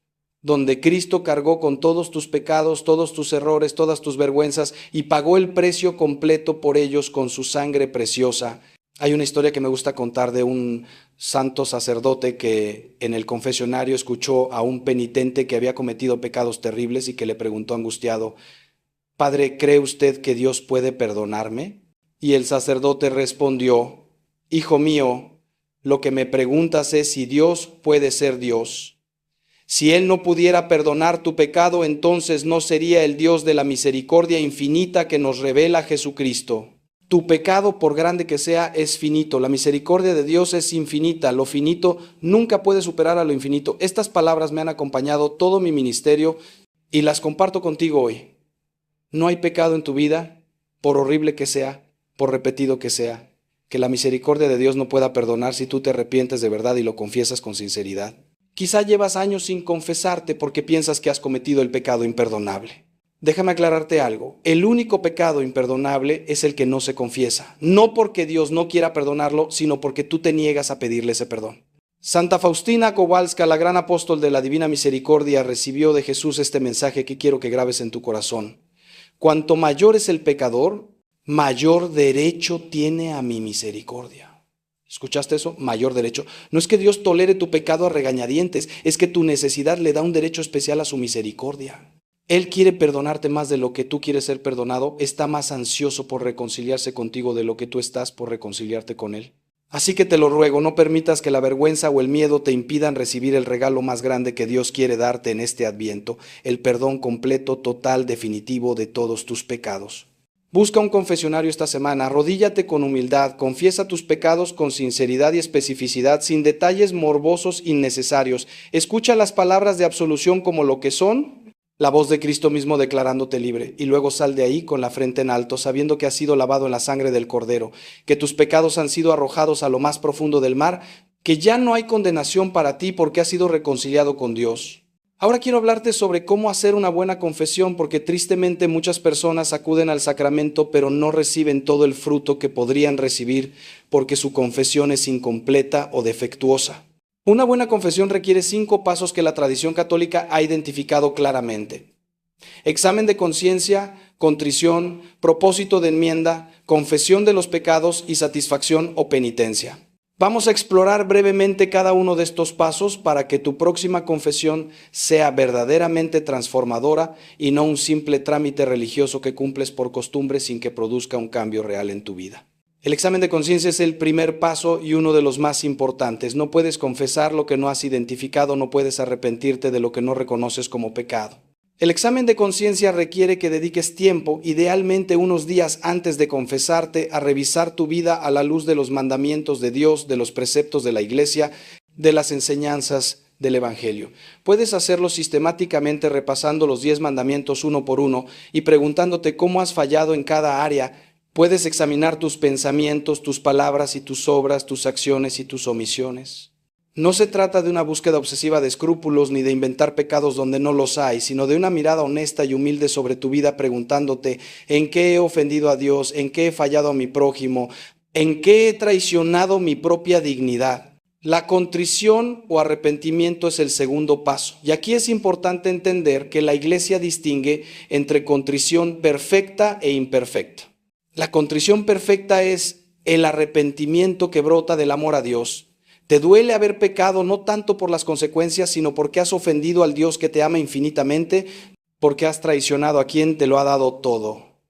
donde Cristo cargó con todos tus pecados, todos tus errores, todas tus vergüenzas y pagó el precio completo por ellos con su sangre preciosa. Hay una historia que me gusta contar de un santo sacerdote que en el confesionario escuchó a un penitente que había cometido pecados terribles y que le preguntó angustiado: «Padre, ¿cree usted que Dios puede perdonarme?». Y el sacerdote respondió: «Hijo mío, lo que me preguntas es si Dios puede ser Dios. Si Él no pudiera perdonar tu pecado, entonces no sería el Dios de la misericordia infinita que nos revela Jesucristo. Tu pecado, por grande que sea, es finito. La misericordia de Dios es infinita. Lo finito nunca puede superar a lo infinito». Estas palabras me han acompañado todo mi ministerio y las comparto contigo hoy. No hay pecado en tu vida, por horrible que sea, por repetido que sea, que la misericordia de Dios no pueda perdonar si tú te arrepientes de verdad y lo confiesas con sinceridad. Quizá llevas años sin confesarte porque piensas que has cometido el pecado imperdonable. Déjame aclararte algo. El único pecado imperdonable es el que no se confiesa. No porque Dios no quiera perdonarlo, sino porque tú te niegas a pedirle ese perdón. Santa Faustina Kowalska, la gran apóstol de la Divina Misericordia, recibió de Jesús este mensaje que quiero que grabes en tu corazón. Cuanto mayor es el pecador, mayor derecho tiene a mi misericordia. ¿Escuchaste eso? Mayor derecho. No es que Dios tolere tu pecado a regañadientes, es que tu necesidad le da un derecho especial a su misericordia. Él quiere perdonarte más de lo que tú quieres ser perdonado, está más ansioso por reconciliarse contigo de lo que tú estás por reconciliarte con Él. Así que te lo ruego, no permitas que la vergüenza o el miedo te impidan recibir el regalo más grande que Dios quiere darte en este Adviento, el perdón completo, total, definitivo de todos tus pecados. Busca un confesionario esta semana, arrodíllate con humildad, confiesa tus pecados con sinceridad y especificidad, sin detalles morbosos innecesarios. Escucha las palabras de absolución como lo que son, la voz de Cristo mismo declarándote libre, y luego sal de ahí con la frente en alto, sabiendo que has sido lavado en la sangre del Cordero, que tus pecados han sido arrojados a lo más profundo del mar, que ya no hay condenación para ti porque has sido reconciliado con Dios. Ahora quiero hablarte sobre cómo hacer una buena confesión, porque tristemente muchas personas acuden al sacramento pero no reciben todo el fruto que podrían recibir porque su confesión es incompleta o defectuosa. Una buena confesión requiere 5 pasos que la tradición católica ha identificado claramente: examen de conciencia, contrición, propósito de enmienda, confesión de los pecados y satisfacción o penitencia. Vamos a explorar brevemente cada uno de estos pasos para que tu próxima confesión sea verdaderamente transformadora y no un simple trámite religioso que cumples por costumbre sin que produzca un cambio real en tu vida. El examen de conciencia es el primer paso y uno de los más importantes. No puedes confesar lo que no has identificado, no puedes arrepentirte de lo que no reconoces como pecado. El examen de conciencia requiere que dediques tiempo, idealmente unos días antes de confesarte, a revisar tu vida a la luz de los mandamientos de Dios, de los preceptos de la Iglesia, de las enseñanzas del Evangelio. Puedes hacerlo sistemáticamente repasando los 10 mandamientos uno por uno y preguntándote cómo has fallado en cada área. Puedes examinar tus pensamientos, tus palabras y tus obras, tus acciones y tus omisiones. No se trata de una búsqueda obsesiva de escrúpulos ni de inventar pecados donde no los hay, sino de una mirada honesta y humilde sobre tu vida preguntándote en qué he ofendido a Dios, en qué he fallado a mi prójimo, en qué he traicionado mi propia dignidad. La contrición o arrepentimiento es el segundo paso. Y aquí es importante entender que la Iglesia distingue entre contrición perfecta e imperfecta. La contrición perfecta es el arrepentimiento que brota del amor a Dios. Te duele haber pecado no tanto por las consecuencias, sino porque has ofendido al Dios que te ama infinitamente, porque has traicionado a quien te lo ha dado todo.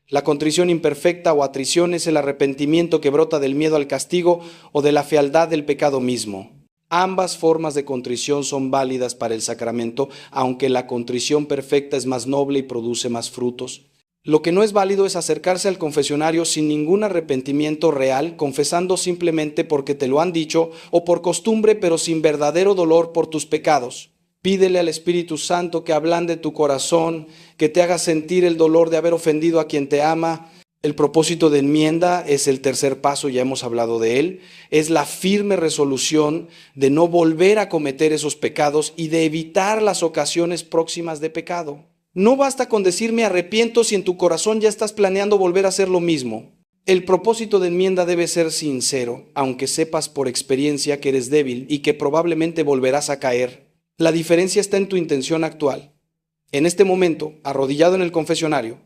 La contrición imperfecta o atrición es el arrepentimiento que brota del miedo al castigo o de la fealdad del pecado mismo. Ambas formas de contrición son válidas para el sacramento, aunque la contrición perfecta es más noble y produce más frutos. Lo que no es válido es acercarse al confesionario sin ningún arrepentimiento real, confesando simplemente porque te lo han dicho o por costumbre, pero sin verdadero dolor por tus pecados. Pídele al Espíritu Santo que ablande tu corazón, que te haga sentir el dolor de haber ofendido a quien te ama. El propósito de enmienda es el tercer paso, ya hemos hablado de él. Es la firme resolución de no volver a cometer esos pecados y de evitar las ocasiones próximas de pecado. No basta con decir me arrepiento si en tu corazón ya estás planeando volver a hacer lo mismo. El propósito de enmienda debe ser sincero, aunque sepas por experiencia que eres débil y que probablemente volverás a caer. La diferencia está en tu intención actual. En este momento, arrodillado en el confesionario,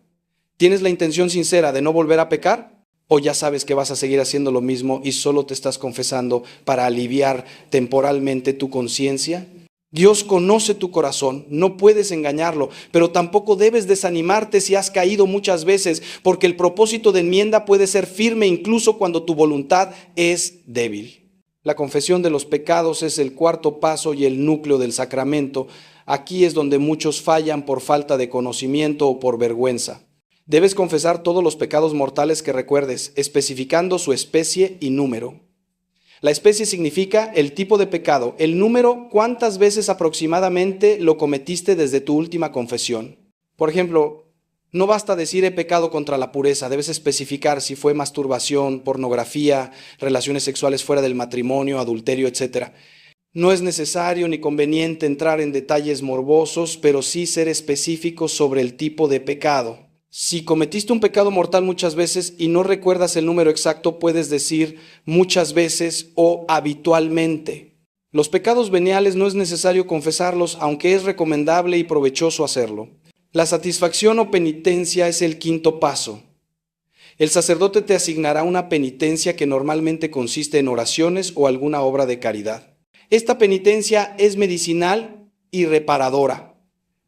¿tienes la intención sincera de no volver a pecar? ¿O ya sabes que vas a seguir haciendo lo mismo y solo te estás confesando para aliviar temporalmente tu conciencia? Dios conoce tu corazón, no puedes engañarlo, pero tampoco debes desanimarte si has caído muchas veces, porque el propósito de enmienda puede ser firme incluso cuando tu voluntad es débil. La confesión de los pecados es el cuarto paso y el núcleo del sacramento. Aquí es donde muchos fallan por falta de conocimiento o por vergüenza. Debes confesar todos los pecados mortales que recuerdes, especificando su especie y número. La especie significa el tipo de pecado, el número, cuántas veces aproximadamente lo cometiste desde tu última confesión. Por ejemplo, no basta decir he pecado contra la pureza, debes especificar si fue masturbación, pornografía, relaciones sexuales fuera del matrimonio, adulterio, etc. No es necesario ni conveniente entrar en detalles morbosos, pero sí ser específicos sobre el tipo de pecado. Si cometiste un pecado mortal muchas veces y no recuerdas el número exacto, puedes decir muchas veces o habitualmente. Los pecados veniales no es necesario confesarlos, aunque es recomendable y provechoso hacerlo. La satisfacción o penitencia es el quinto paso. El sacerdote te asignará una penitencia que normalmente consiste en oraciones o alguna obra de caridad. Esta penitencia es medicinal y reparadora.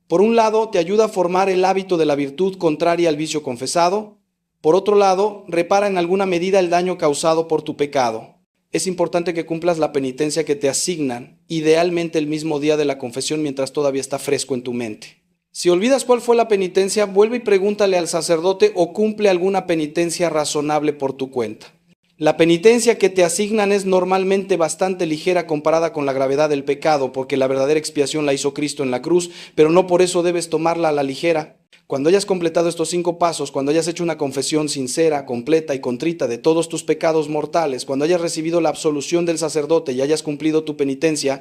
Por un lado, te ayuda a formar el hábito de la virtud contraria al vicio confesado. Por otro lado, repara en alguna medida el daño causado por tu pecado. es importante que cumplas la penitencia que te asignan, idealmente el mismo día de la confesión mientras todavía está fresco en tu mente. Si olvidas cuál fue la penitencia, vuelve y pregúntale al sacerdote o cumple alguna penitencia razonable por tu cuenta. La penitencia que te asignan es normalmente bastante ligera comparada con la gravedad del pecado, porque la verdadera expiación la hizo Cristo en la cruz, pero no por eso debes tomarla a la ligera. Cuando hayas completado estos 5 pasos, cuando hayas hecho una confesión sincera, completa y contrita de todos tus pecados mortales, cuando hayas recibido la absolución del sacerdote y hayas cumplido tu penitencia,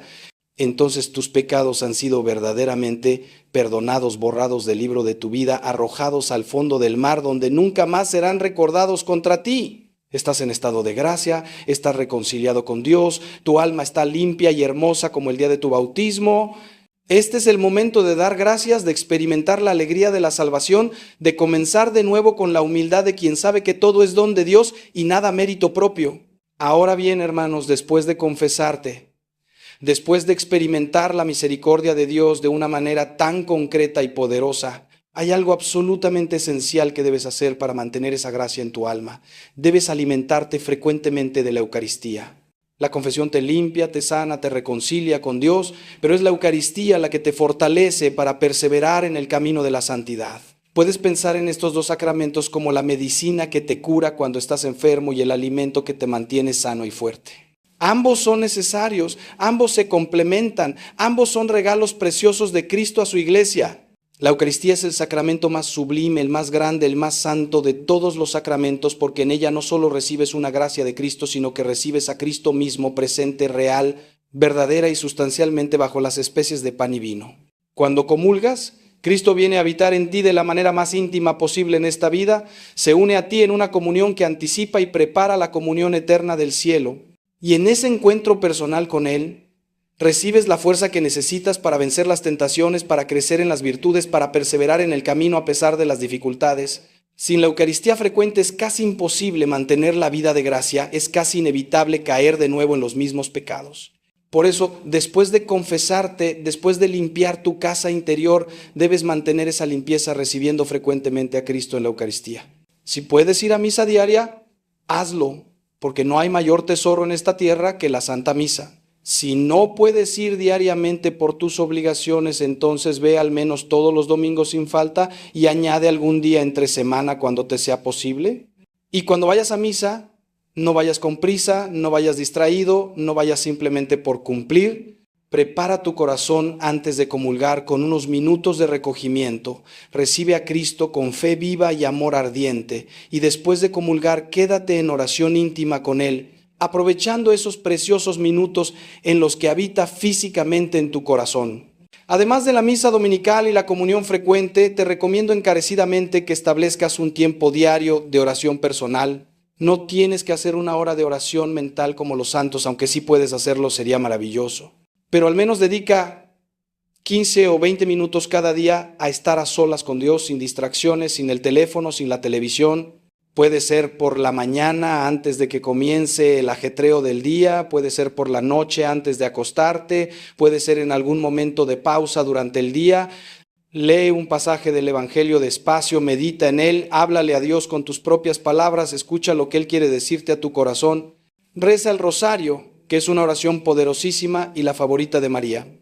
entonces tus pecados han sido verdaderamente perdonados, borrados del libro de tu vida, arrojados al fondo del mar, donde nunca más serán recordados contra ti. Estás en estado de gracia, estás reconciliado con Dios, tu alma está limpia y hermosa como el día de tu bautismo. Este es el momento de dar gracias, de experimentar la alegría de la salvación, de comenzar de nuevo con la humildad de quien sabe que todo es don de Dios y nada mérito propio. Ahora bien, hermanos, después de confesarte, después de experimentar la misericordia de Dios de una manera tan concreta y poderosa, hay algo absolutamente esencial que debes hacer para mantener esa gracia en tu alma. Debes alimentarte frecuentemente de la Eucaristía. La confesión te limpia, te sana, te reconcilia con Dios, pero es la Eucaristía la que te fortalece para perseverar en el camino de la santidad. Puedes pensar en estos 2 sacramentos como la medicina que te cura cuando estás enfermo y el alimento que te mantiene sano y fuerte. Ambos son necesarios, ambos se complementan, ambos son regalos preciosos de Cristo a su iglesia. La Eucaristía es el sacramento más sublime, el más grande, el más santo de todos los sacramentos, porque en ella no solo recibes una gracia de Cristo, sino que recibes a Cristo mismo presente, real, verdadera y sustancialmente bajo las especies de pan y vino. Cuando comulgas, Cristo viene a habitar en ti de la manera más íntima posible en esta vida, se une a ti en una comunión que anticipa y prepara la comunión eterna del cielo, y en ese encuentro personal con Él, recibes la fuerza que necesitas para vencer las tentaciones, para crecer en las virtudes, para perseverar en el camino a pesar de las dificultades. Sin la Eucaristía frecuente es casi imposible mantener la vida de gracia, es casi inevitable caer de nuevo en los mismos pecados. Por eso, después de confesarte, después de limpiar tu casa interior, debes mantener esa limpieza recibiendo frecuentemente a Cristo en la Eucaristía. Si puedes ir a misa diaria, hazlo, porque no hay mayor tesoro en esta tierra que la Santa Misa. Si no puedes ir diariamente por tus obligaciones, entonces ve al menos todos los domingos sin falta y añade algún día entre semana cuando te sea posible. Y cuando vayas a misa, no vayas con prisa, no vayas distraído, no vayas simplemente por cumplir. Prepara tu corazón antes de comulgar con unos minutos de recogimiento. Recibe a Cristo con fe viva y amor ardiente. Y después de comulgar, quédate en oración íntima con Él, aprovechando esos preciosos minutos en los que habita físicamente en tu corazón. Además de la misa dominical y la comunión frecuente, te recomiendo encarecidamente que establezcas un tiempo diario de oración personal. No tienes que hacer una hora de oración mental como los santos, aunque sí puedes hacerlo, sería maravilloso. Pero al menos dedica 15 o 20 minutos cada día a estar a solas con Dios, sin distracciones, sin el teléfono, sin la televisión. Puede ser por la mañana antes de que comience el ajetreo del día, puede ser por la noche antes de acostarte, puede ser en algún momento de pausa durante el día. Lee un pasaje del Evangelio despacio, medita en él, háblale a Dios con tus propias palabras, escucha lo que Él quiere decirte a tu corazón. Reza el rosario, que es una oración poderosísima y la favorita de María.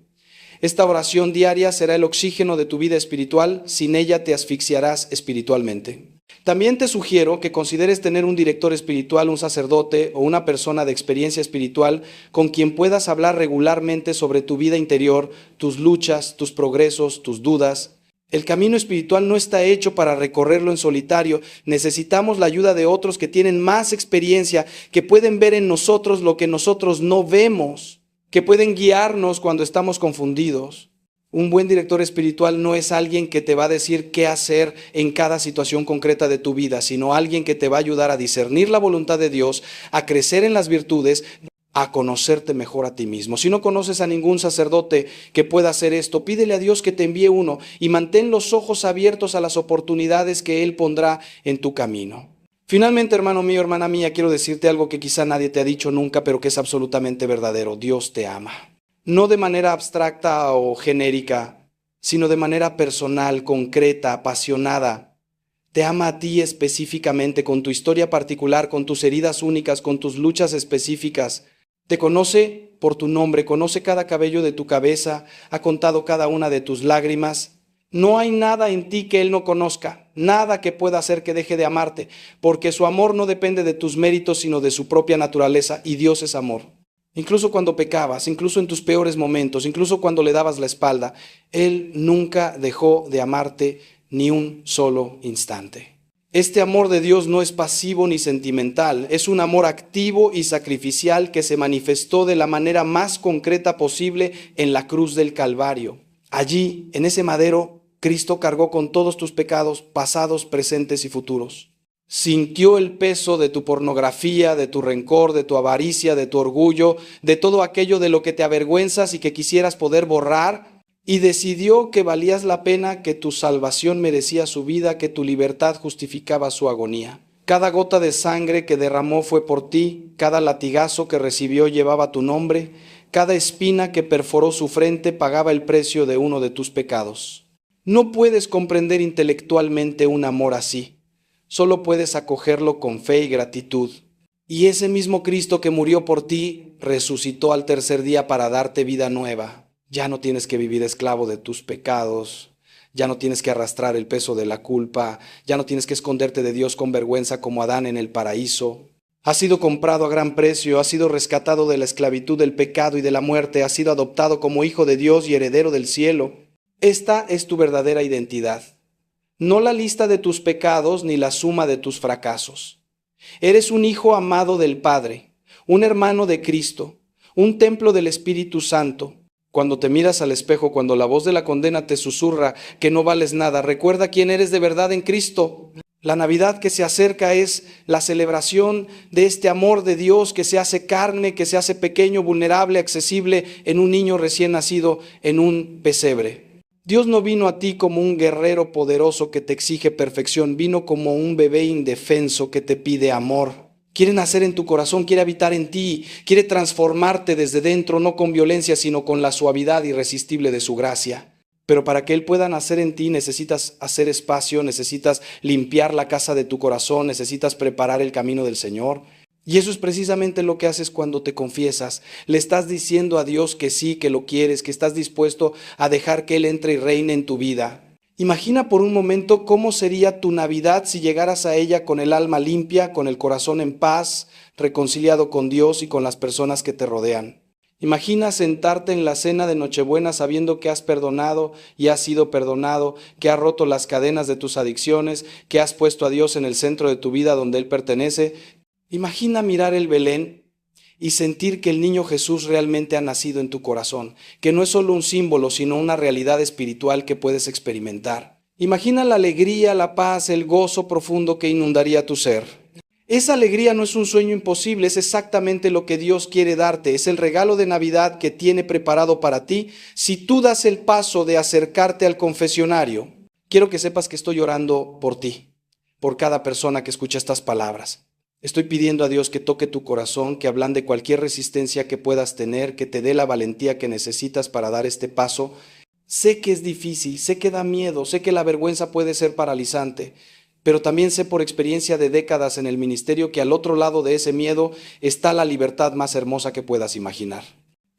Esta oración diaria será el oxígeno de tu vida espiritual, sin ella te asfixiarás espiritualmente. También te sugiero que consideres tener un director espiritual, un sacerdote o una persona de experiencia espiritual con quien puedas hablar regularmente sobre tu vida interior, tus luchas, tus progresos, tus dudas. El camino espiritual no está hecho para recorrerlo en solitario. Necesitamos la ayuda de otros que tienen más experiencia, que pueden ver en nosotros lo que nosotros no vemos, que pueden guiarnos cuando estamos confundidos. Un buen director espiritual no es alguien que te va a decir qué hacer en cada situación concreta de tu vida, sino alguien que te va a ayudar a discernir la voluntad de Dios, a crecer en las virtudes, a conocerte mejor a ti mismo. Si no conoces a ningún sacerdote que pueda hacer esto, pídele a Dios que te envíe uno y mantén los ojos abiertos a las oportunidades que Él pondrá en tu camino. Finalmente, hermano mío, hermana mía, quiero decirte algo que quizá nadie te ha dicho nunca, pero que es absolutamente verdadero. Dios te ama. No de manera abstracta o genérica, sino de manera personal, concreta, apasionada. Te ama a ti específicamente, con tu historia particular, con tus heridas únicas, con tus luchas específicas. Te conoce por tu nombre, conoce cada cabello de tu cabeza, ha contado cada una de tus lágrimas. No hay nada en ti que Él no conozca, nada que pueda hacer que deje de amarte, porque su amor no depende de tus méritos, sino de su propia naturaleza, y Dios es amor. Incluso cuando pecabas, incluso en tus peores momentos, incluso cuando le dabas la espalda, Él nunca dejó de amarte ni un solo instante. Este amor de Dios no es pasivo ni sentimental, es un amor activo y sacrificial que se manifestó de la manera más concreta posible en la cruz del Calvario. Allí, en ese madero, Cristo cargó con todos tus pecados, pasados, presentes y futuros. Sintió el peso de tu pornografía, de tu rencor, de tu avaricia, de tu orgullo, de todo aquello de lo que te avergüenzas y que quisieras poder borrar, y decidió que valías la pena, que tu salvación merecía su vida, que tu libertad justificaba su agonía. Cada gota de sangre que derramó fue por ti, cada latigazo que recibió llevaba tu nombre, cada espina que perforó su frente pagaba el precio de uno de tus pecados. No puedes comprender intelectualmente un amor así, solo puedes acogerlo con fe y gratitud. Y ese mismo Cristo que murió por ti, resucitó al tercer día para darte vida nueva. Ya no tienes que vivir esclavo de tus pecados, ya no tienes que arrastrar el peso de la culpa, ya no tienes que esconderte de Dios con vergüenza como Adán en el paraíso. Has sido comprado a gran precio, has sido rescatado de la esclavitud del pecado y de la muerte, has sido adoptado como hijo de Dios y heredero del cielo. Esta es tu verdadera identidad, no la lista de tus pecados ni la suma de tus fracasos. Eres un hijo amado del Padre, un hermano de Cristo, un templo del Espíritu Santo. Cuando te miras al espejo, cuando la voz de la condena te susurra que no vales nada, recuerda quién eres de verdad en Cristo. La Navidad que se acerca es la celebración de este amor de Dios que se hace carne, que se hace pequeño, vulnerable, accesible en un niño recién nacido en un pesebre. Dios no vino a ti como un guerrero poderoso que te exige perfección, vino como un bebé indefenso que te pide amor. Quiere nacer en tu corazón, quiere habitar en ti, quiere transformarte desde dentro, no con violencia, sino con la suavidad irresistible de su gracia. Pero para que Él pueda nacer en ti necesitas hacer espacio, necesitas limpiar la casa de tu corazón, necesitas preparar el camino del Señor. Y eso es precisamente lo que haces cuando te confiesas. Le estás diciendo a Dios que sí, que lo quieres, que estás dispuesto a dejar que Él entre y reine en tu vida. Imagina por un momento cómo sería tu Navidad si llegaras a ella con el alma limpia, con el corazón en paz, reconciliado con Dios y con las personas que te rodean. Imagina sentarte en la cena de Nochebuena sabiendo que has perdonado y has sido perdonado, que has roto las cadenas de tus adicciones, que has puesto a Dios en el centro de tu vida donde Él pertenece. Imagina mirar el Belén y sentir que el niño Jesús realmente ha nacido en tu corazón, que no es solo un símbolo, sino una realidad espiritual que puedes experimentar. Imagina la alegría, la paz, el gozo profundo que inundaría tu ser. Esa alegría no es un sueño imposible, es exactamente lo que Dios quiere darte, es el regalo de Navidad que tiene preparado para ti si tú das el paso de acercarte al confesionario. Quiero que sepas que estoy orando por ti, por cada persona que escucha estas palabras. Estoy pidiendo a Dios que toque tu corazón, que ablande cualquier resistencia que puedas tener, que te dé la valentía que necesitas para dar este paso. Sé que es difícil, sé que da miedo, sé que la vergüenza puede ser paralizante, pero también sé por experiencia de décadas en el ministerio que al otro lado de ese miedo está la libertad más hermosa que puedas imaginar.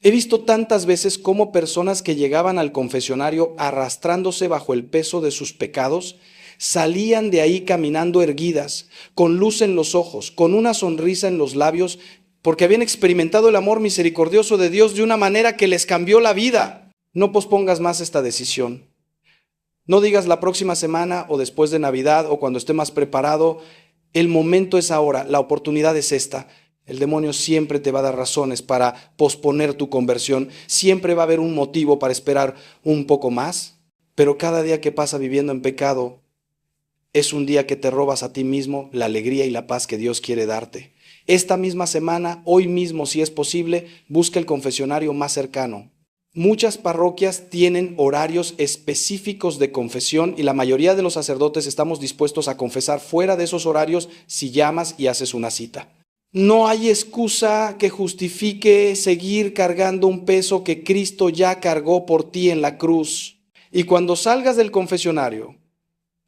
He visto tantas veces cómo personas que llegaban al confesionario arrastrándose bajo el peso de sus pecados, salían de ahí caminando erguidas, con luz en los ojos, con una sonrisa en los labios, porque habían experimentado el amor misericordioso de Dios de una manera que les cambió la vida. No pospongas más esta decisión. No digas la próxima semana o después de Navidad o cuando esté más preparado. El momento es ahora, la oportunidad es esta. El demonio siempre te va a dar razones para posponer tu conversión. Siempre va a haber un motivo para esperar un poco más. Pero cada día que pasa viviendo en pecado, es un día que te robas a ti mismo la alegría y la paz que Dios quiere darte. Esta misma semana, hoy mismo si es posible, busca el confesionario más cercano. Muchas parroquias tienen horarios específicos de confesión y la mayoría de los sacerdotes estamos dispuestos a confesar fuera de esos horarios si llamas y haces una cita. No hay excusa que justifique seguir cargando un peso que Cristo ya cargó por ti en la cruz. Y cuando salgas del confesionario,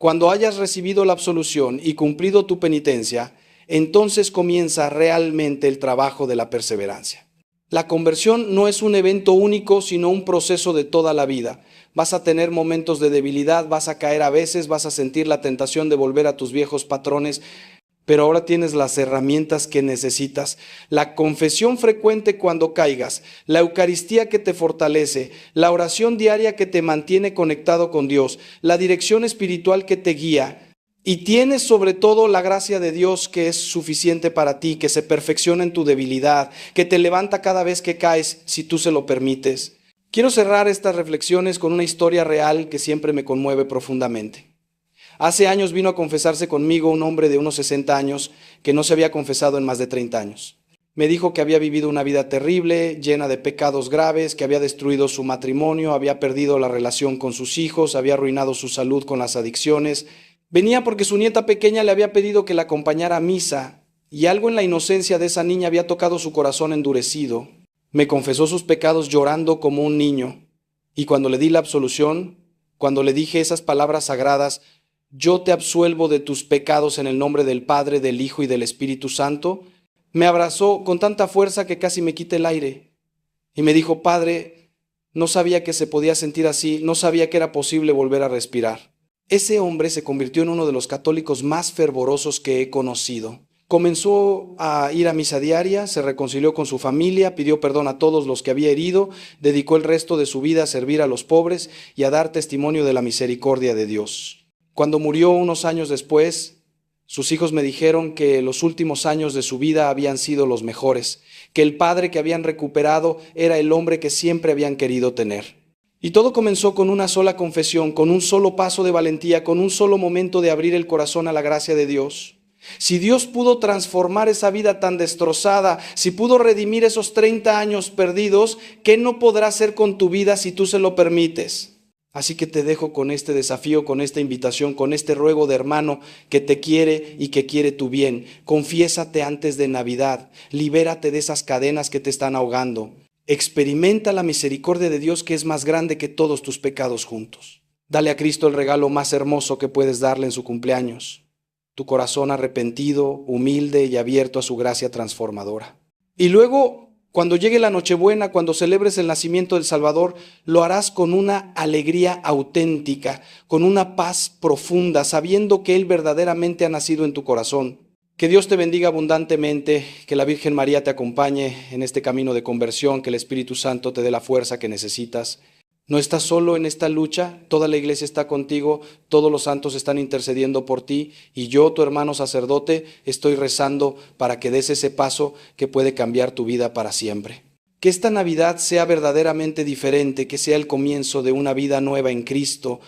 Cuando hayas recibido la absolución y cumplido tu penitencia, entonces comienza realmente el trabajo de la perseverancia. La conversión no es un evento único, sino un proceso de toda la vida. Vas a tener momentos de debilidad, vas a caer a veces, vas a sentir la tentación de volver a tus viejos patrones, pero ahora tienes las herramientas que necesitas. La confesión frecuente cuando caigas, la Eucaristía que te fortalece, la oración diaria que te mantiene conectado con Dios, la dirección espiritual que te guía. Y tienes sobre todo la gracia de Dios que es suficiente para ti, que se perfecciona en tu debilidad, que te levanta cada vez que caes si tú se lo permites. Quiero cerrar estas reflexiones con una historia real que siempre me conmueve profundamente. Hace años vino a confesarse conmigo un hombre de unos 60 años que no se había confesado en más de 30 años. Me dijo que había vivido una vida terrible, llena de pecados graves, que había destruido su matrimonio, había perdido la relación con sus hijos, había arruinado su salud con las adicciones. Venía porque su nieta pequeña le había pedido que la acompañara a misa y algo en la inocencia de esa niña había tocado su corazón endurecido. Me confesó sus pecados llorando como un niño y cuando le di la absolución, cuando le dije esas palabras sagradas, yo te absuelvo de tus pecados en el nombre del Padre, del Hijo y del Espíritu Santo, me abrazó con tanta fuerza que casi me quité el aire y me dijo, Padre, no sabía que se podía sentir así, no sabía que era posible volver a respirar. Ese hombre se convirtió en uno de los católicos más fervorosos que he conocido. Comenzó a ir a misa diaria, se reconcilió con su familia, pidió perdón a todos los que había herido, dedicó el resto de su vida a servir a los pobres y a dar testimonio de la misericordia de Dios. Cuando murió unos años después, sus hijos me dijeron que los últimos años de su vida habían sido los mejores, que el padre que habían recuperado era el hombre que siempre habían querido tener. Y todo comenzó con una sola confesión, con un solo paso de valentía, con un solo momento de abrir el corazón a la gracia de Dios. Si Dios pudo transformar esa vida tan destrozada, si pudo redimir esos 30 años perdidos, ¿qué no podrá hacer con tu vida si tú se lo permites? Así que te dejo con este desafío, con esta invitación, con este ruego de hermano que te quiere y que quiere tu bien. Confiésate antes de Navidad, libérate de esas cadenas que te están ahogando. Experimenta la misericordia de Dios que es más grande que todos tus pecados juntos. Dale a Cristo el regalo más hermoso que puedes darle en su cumpleaños. Tu corazón arrepentido, humilde y abierto a su gracia transformadora. Y luego, cuando llegue la Nochebuena, cuando celebres el nacimiento del Salvador, lo harás con una alegría auténtica, con una paz profunda, sabiendo que Él verdaderamente ha nacido en tu corazón. Que Dios te bendiga abundantemente, que la Virgen María te acompañe en este camino de conversión, que el Espíritu Santo te dé la fuerza que necesitas. No estás solo en esta lucha, toda la iglesia está contigo, todos los santos están intercediendo por ti y yo, tu hermano sacerdote, estoy rezando para que des ese paso que puede cambiar tu vida para siempre. Que esta Navidad sea verdaderamente diferente, que sea el comienzo de una vida nueva en Cristo.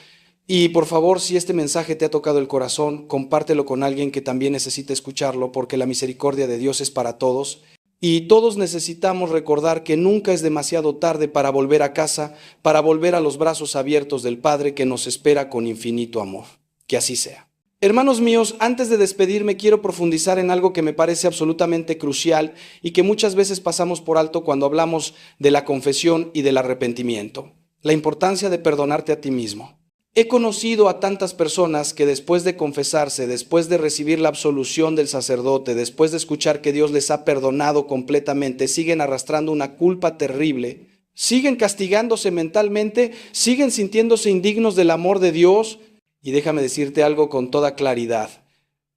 Y por favor, si este mensaje te ha tocado el corazón, compártelo con alguien que también necesite escucharlo, porque la misericordia de Dios es para todos. Y todos necesitamos recordar que nunca es demasiado tarde para volver a casa, para volver a los brazos abiertos del Padre que nos espera con infinito amor. Que así sea. Hermanos míos, antes de despedirme quiero profundizar en algo que me parece absolutamente crucial y que muchas veces pasamos por alto cuando hablamos de la confesión y del arrepentimiento. La importancia de perdonarte a ti mismo. He conocido a tantas personas que después de confesarse, después de recibir la absolución del sacerdote, después de escuchar que Dios les ha perdonado completamente, siguen arrastrando una culpa terrible, siguen castigándose mentalmente, siguen sintiéndose indignos del amor de Dios. Y déjame decirte algo con toda claridad.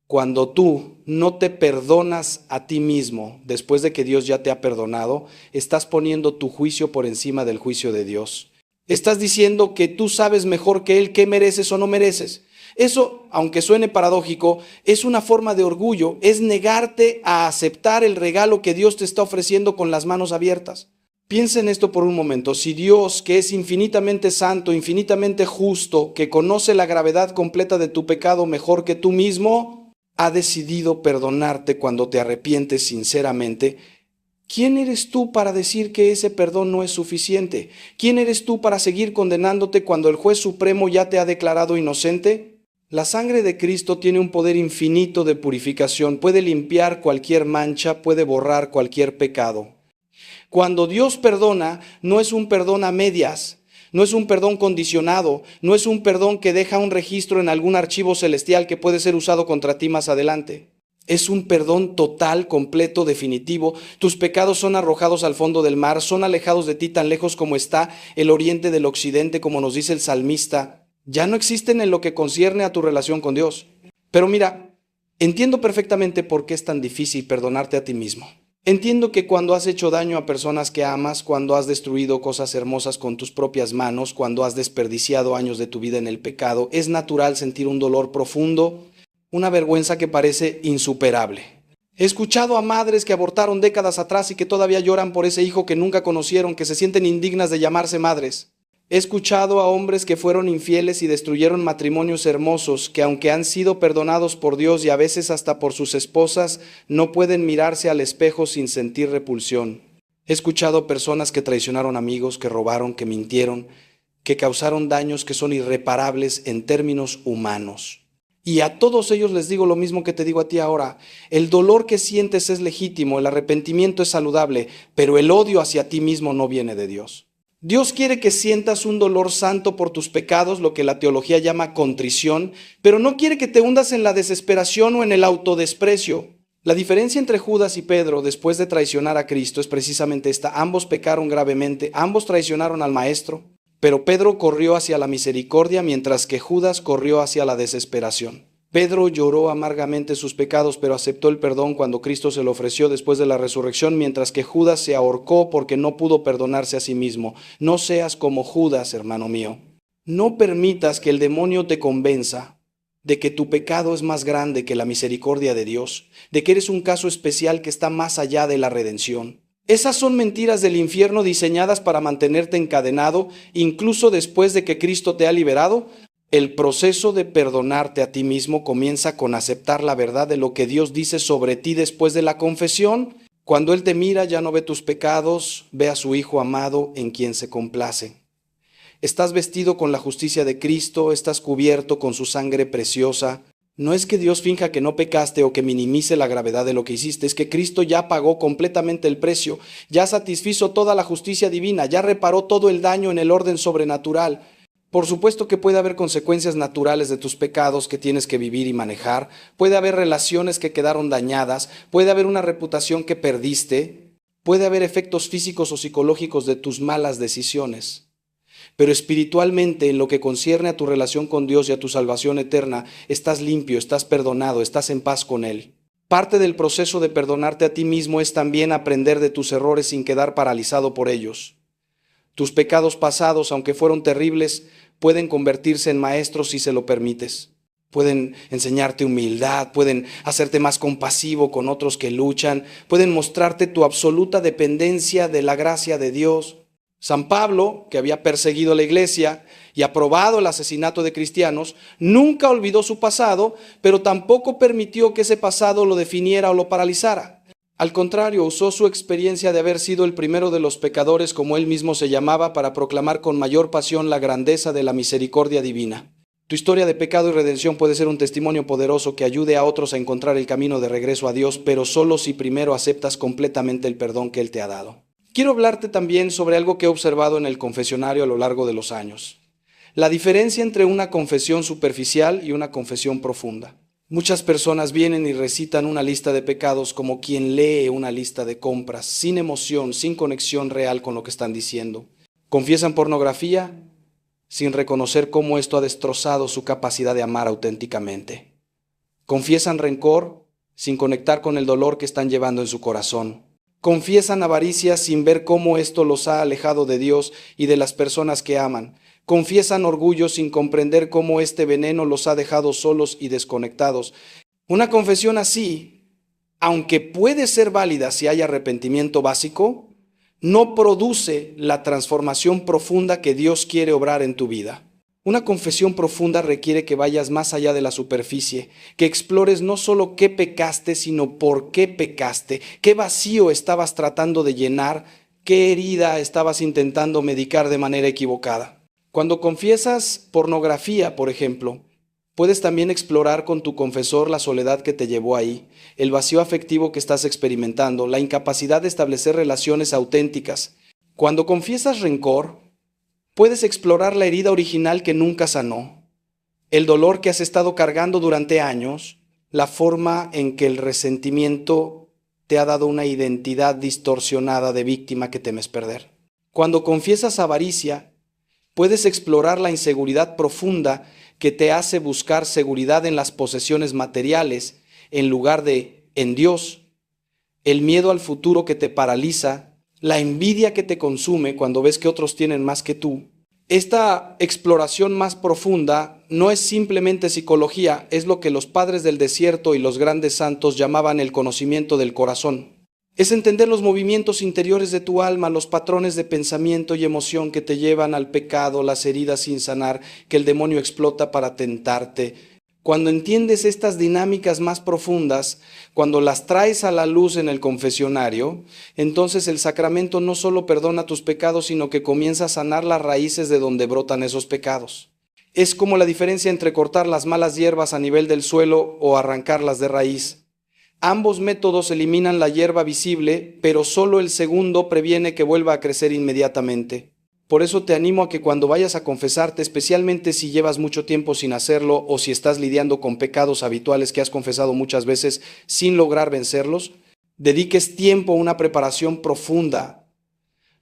Cuando tú no te perdonas a ti mismo después de que Dios ya te ha perdonado, estás poniendo tu juicio por encima del juicio de Dios. Estás diciendo que tú sabes mejor que Él qué mereces o no mereces. Eso, aunque suene paradójico, es una forma de orgullo, es negarte a aceptar el regalo que Dios te está ofreciendo con las manos abiertas. Piensa en esto por un momento. Si Dios, que es infinitamente santo, infinitamente justo, que conoce la gravedad completa de tu pecado mejor que tú mismo, ha decidido perdonarte cuando te arrepientes sinceramente, ¿quién eres tú para decir que ese perdón no es suficiente? ¿Quién eres tú para seguir condenándote cuando el juez supremo ya te ha declarado inocente? La sangre de Cristo tiene un poder infinito de purificación, puede limpiar cualquier mancha, puede borrar cualquier pecado. Cuando Dios perdona, no es un perdón a medias, no es un perdón condicionado, no es un perdón que deja un registro en algún archivo celestial que puede ser usado contra ti más adelante. Es un perdón total, completo, definitivo. Tus pecados son arrojados al fondo del mar, son alejados de ti tan lejos como está el oriente del occidente, como nos dice el salmista. Ya no existen en lo que concierne a tu relación con Dios. Pero mira, entiendo perfectamente por qué es tan difícil perdonarte a ti mismo. Entiendo que cuando has hecho daño a personas que amas, cuando has destruido cosas hermosas con tus propias manos, cuando has desperdiciado años de tu vida en el pecado, es natural sentir un dolor profundo, una vergüenza que parece insuperable. He escuchado a madres que abortaron décadas atrás y que todavía lloran por ese hijo que nunca conocieron, que se sienten indignas de llamarse madres. He escuchado a hombres que fueron infieles y destruyeron matrimonios hermosos, que aunque han sido perdonados por Dios y a veces hasta por sus esposas, no pueden mirarse al espejo sin sentir repulsión. He escuchado personas que traicionaron amigos, que robaron, que mintieron, que causaron daños que son irreparables en términos humanos. Y a todos ellos les digo lo mismo que te digo a ti ahora. El dolor que sientes es legítimo, el arrepentimiento es saludable, pero el odio hacia ti mismo no viene de Dios. Dios quiere que sientas un dolor santo por tus pecados, lo que la teología llama contrición, pero no quiere que te hundas en la desesperación o en el autodesprecio. La diferencia entre Judas y Pedro después de traicionar a Cristo es precisamente esta. Ambos pecaron gravemente, ambos traicionaron al Maestro, pero Pedro corrió hacia la misericordia mientras que Judas corrió hacia la desesperación. Pedro lloró amargamente sus pecados, pero aceptó el perdón cuando Cristo se lo ofreció después de la resurrección, mientras que Judas se ahorcó porque no pudo perdonarse a sí mismo. No seas como Judas, hermano mío. No permitas que el demonio te convenza de que tu pecado es más grande que la misericordia de Dios, de que eres un caso especial que está más allá de la redención. Esas son mentiras del infierno diseñadas para mantenerte encadenado, incluso después de que Cristo te ha liberado. El proceso de perdonarte a ti mismo comienza con aceptar la verdad de lo que Dios dice sobre ti después de la confesión. Cuando Él te mira, ya no ve tus pecados, ve a su Hijo amado en quien se complace. Estás vestido con la justicia de Cristo, estás cubierto con su sangre preciosa. No es que Dios finja que no pecaste o que minimice la gravedad de lo que hiciste, es que Cristo ya pagó completamente el precio, ya satisfizo toda la justicia divina, ya reparó todo el daño en el orden sobrenatural. Por supuesto que puede haber consecuencias naturales de tus pecados que tienes que vivir y manejar, puede haber relaciones que quedaron dañadas, puede haber una reputación que perdiste, puede haber efectos físicos o psicológicos de tus malas decisiones. Pero espiritualmente, en lo que concierne a tu relación con Dios y a tu salvación eterna, estás limpio, estás perdonado, estás en paz con Él. Parte del proceso de perdonarte a ti mismo es también aprender de tus errores sin quedar paralizado por ellos. Tus pecados pasados, aunque fueron terribles, pueden convertirse en maestros si se lo permites. Pueden enseñarte humildad, pueden hacerte más compasivo con otros que luchan, pueden mostrarte tu absoluta dependencia de la gracia de Dios. San Pablo, que había perseguido a la iglesia y aprobado el asesinato de cristianos, nunca olvidó su pasado, pero tampoco permitió que ese pasado lo definiera o lo paralizara. Al contrario, usó su experiencia de haber sido el primero de los pecadores, como él mismo se llamaba, para proclamar con mayor pasión la grandeza de la misericordia divina. Tu historia de pecado y redención puede ser un testimonio poderoso que ayude a otros a encontrar el camino de regreso a Dios, pero solo si primero aceptas completamente el perdón que Él te ha dado. Quiero hablarte también sobre algo que he observado en el confesionario a lo largo de los años. La diferencia entre una confesión superficial y una confesión profunda. Muchas personas vienen y recitan una lista de pecados como quien lee una lista de compras, sin emoción, sin conexión real con lo que están diciendo. Confiesan pornografía sin reconocer cómo esto ha destrozado su capacidad de amar auténticamente. Confiesan rencor sin conectar con el dolor que están llevando en su corazón. Confiesan avaricia sin ver cómo esto los ha alejado de Dios y de las personas que aman. Confiesan orgullo sin comprender cómo este veneno los ha dejado solos y desconectados. Una confesión así, aunque puede ser válida si hay arrepentimiento básico, no produce la transformación profunda que Dios quiere obrar en tu vida. Una confesión profunda requiere que vayas más allá de la superficie, que explores no solo qué pecaste, sino por qué pecaste, qué vacío estabas tratando de llenar, qué herida estabas intentando medicar de manera equivocada. Cuando confiesas pornografía, por ejemplo, puedes también explorar con tu confesor la soledad que te llevó ahí, el vacío afectivo que estás experimentando, la incapacidad de establecer relaciones auténticas. Cuando confiesas rencor, Puedes explorar la herida original que nunca sanó, el dolor que has estado cargando durante años, la forma en que el resentimiento te ha dado una identidad distorsionada de víctima que temes perder. Cuando confiesas avaricia, puedes explorar la inseguridad profunda que te hace buscar seguridad en las posesiones materiales en lugar de en Dios, el miedo al futuro que te paraliza, la envidia que te consume cuando ves que otros tienen más que tú. Esta exploración más profunda no es simplemente psicología, es lo que los padres del desierto y los grandes santos llamaban el conocimiento del corazón. Es entender los movimientos interiores de tu alma, los patrones de pensamiento y emoción que te llevan al pecado, las heridas sin sanar que el demonio explota para tentarte. Cuando entiendes estas dinámicas más profundas, cuando las traes a la luz en el confesionario, entonces el sacramento no solo perdona tus pecados, sino que comienza a sanar las raíces de donde brotan esos pecados. Es como la diferencia entre cortar las malas hierbas a nivel del suelo o arrancarlas de raíz. Ambos métodos eliminan la hierba visible, pero solo el segundo previene que vuelva a crecer inmediatamente. Por eso te animo a que cuando vayas a confesarte, especialmente si llevas mucho tiempo sin hacerlo o si estás lidiando con pecados habituales que has confesado muchas veces sin lograr vencerlos, dediques tiempo a una preparación profunda.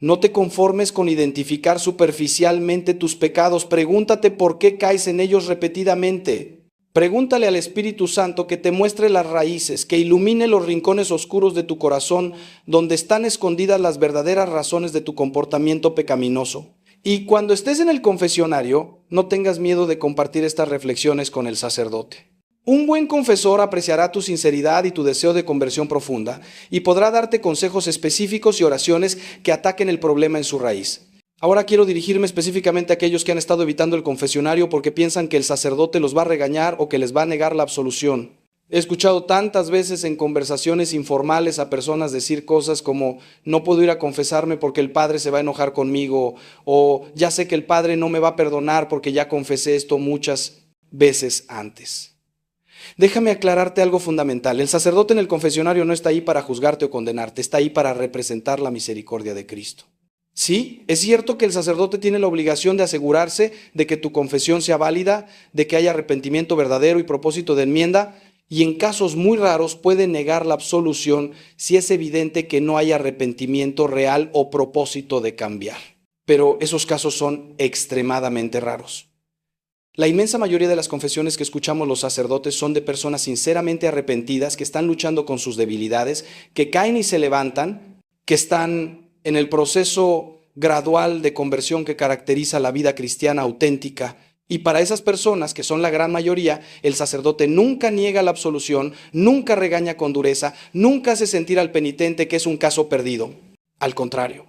No te conformes con identificar superficialmente tus pecados, pregúntate por qué caes en ellos repetidamente. Pregúntale al Espíritu Santo que te muestre las raíces, que ilumine los rincones oscuros de tu corazón donde están escondidas las verdaderas razones de tu comportamiento pecaminoso. Y cuando estés en el confesionario, no tengas miedo de compartir estas reflexiones con el sacerdote. Un buen confesor apreciará tu sinceridad y tu deseo de conversión profunda y podrá darte consejos específicos y oraciones que ataquen el problema en su raíz. Ahora quiero dirigirme específicamente a aquellos que han estado evitando el confesionario porque piensan que el sacerdote los va a regañar o que les va a negar la absolución. He escuchado tantas veces en conversaciones informales a personas decir cosas como no puedo ir a confesarme porque el padre se va a enojar conmigo, o ya sé que el padre no me va a perdonar porque ya confesé esto muchas veces antes. Déjame aclararte algo fundamental. El sacerdote en el confesionario no está ahí para juzgarte o condenarte, está ahí para representar la misericordia de Cristo. Sí, es cierto que el sacerdote tiene la obligación de asegurarse de que tu confesión sea válida, de que haya arrepentimiento verdadero y propósito de enmienda, y en casos muy raros puede negar la absolución si es evidente que no hay arrepentimiento real o propósito de cambiar. Pero esos casos son extremadamente raros. La inmensa mayoría de las confesiones que escuchamos los sacerdotes son de personas sinceramente arrepentidas, que están luchando con sus debilidades, que caen y se levantan, que están en el proceso gradual de conversión que caracteriza la vida cristiana auténtica. Y para esas personas, que son la gran mayoría, el sacerdote nunca niega la absolución, nunca regaña con dureza, nunca hace sentir al penitente que es un caso perdido. Al contrario,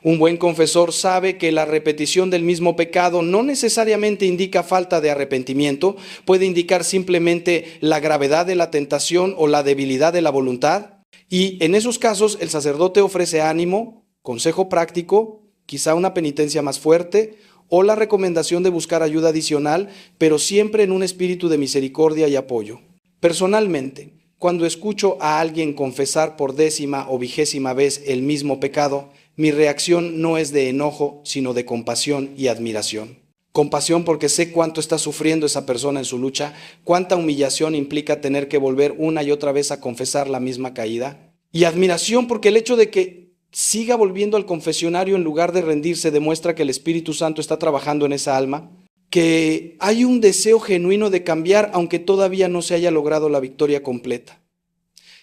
un buen confesor sabe que la repetición del mismo pecado no necesariamente indica falta de arrepentimiento, puede indicar simplemente la gravedad de la tentación o la debilidad de la voluntad. Y en esos casos el sacerdote ofrece ánimo, consejo práctico, quizá una penitencia más fuerte o la recomendación de buscar ayuda adicional, pero siempre en un espíritu de misericordia y apoyo. Personalmente, cuando escucho a alguien confesar por 10ª o 20ª vez el mismo pecado, mi reacción no es de enojo, sino de compasión y admiración. Compasión porque sé cuánto está sufriendo esa persona en su lucha, cuánta humillación implica tener que volver una y otra vez a confesar la misma caída. Y admiración porque el hecho de que siga volviendo al confesionario en lugar de rendirse demuestra que el Espíritu Santo está trabajando en esa alma, que hay un deseo genuino de cambiar aunque todavía no se haya logrado la victoria completa.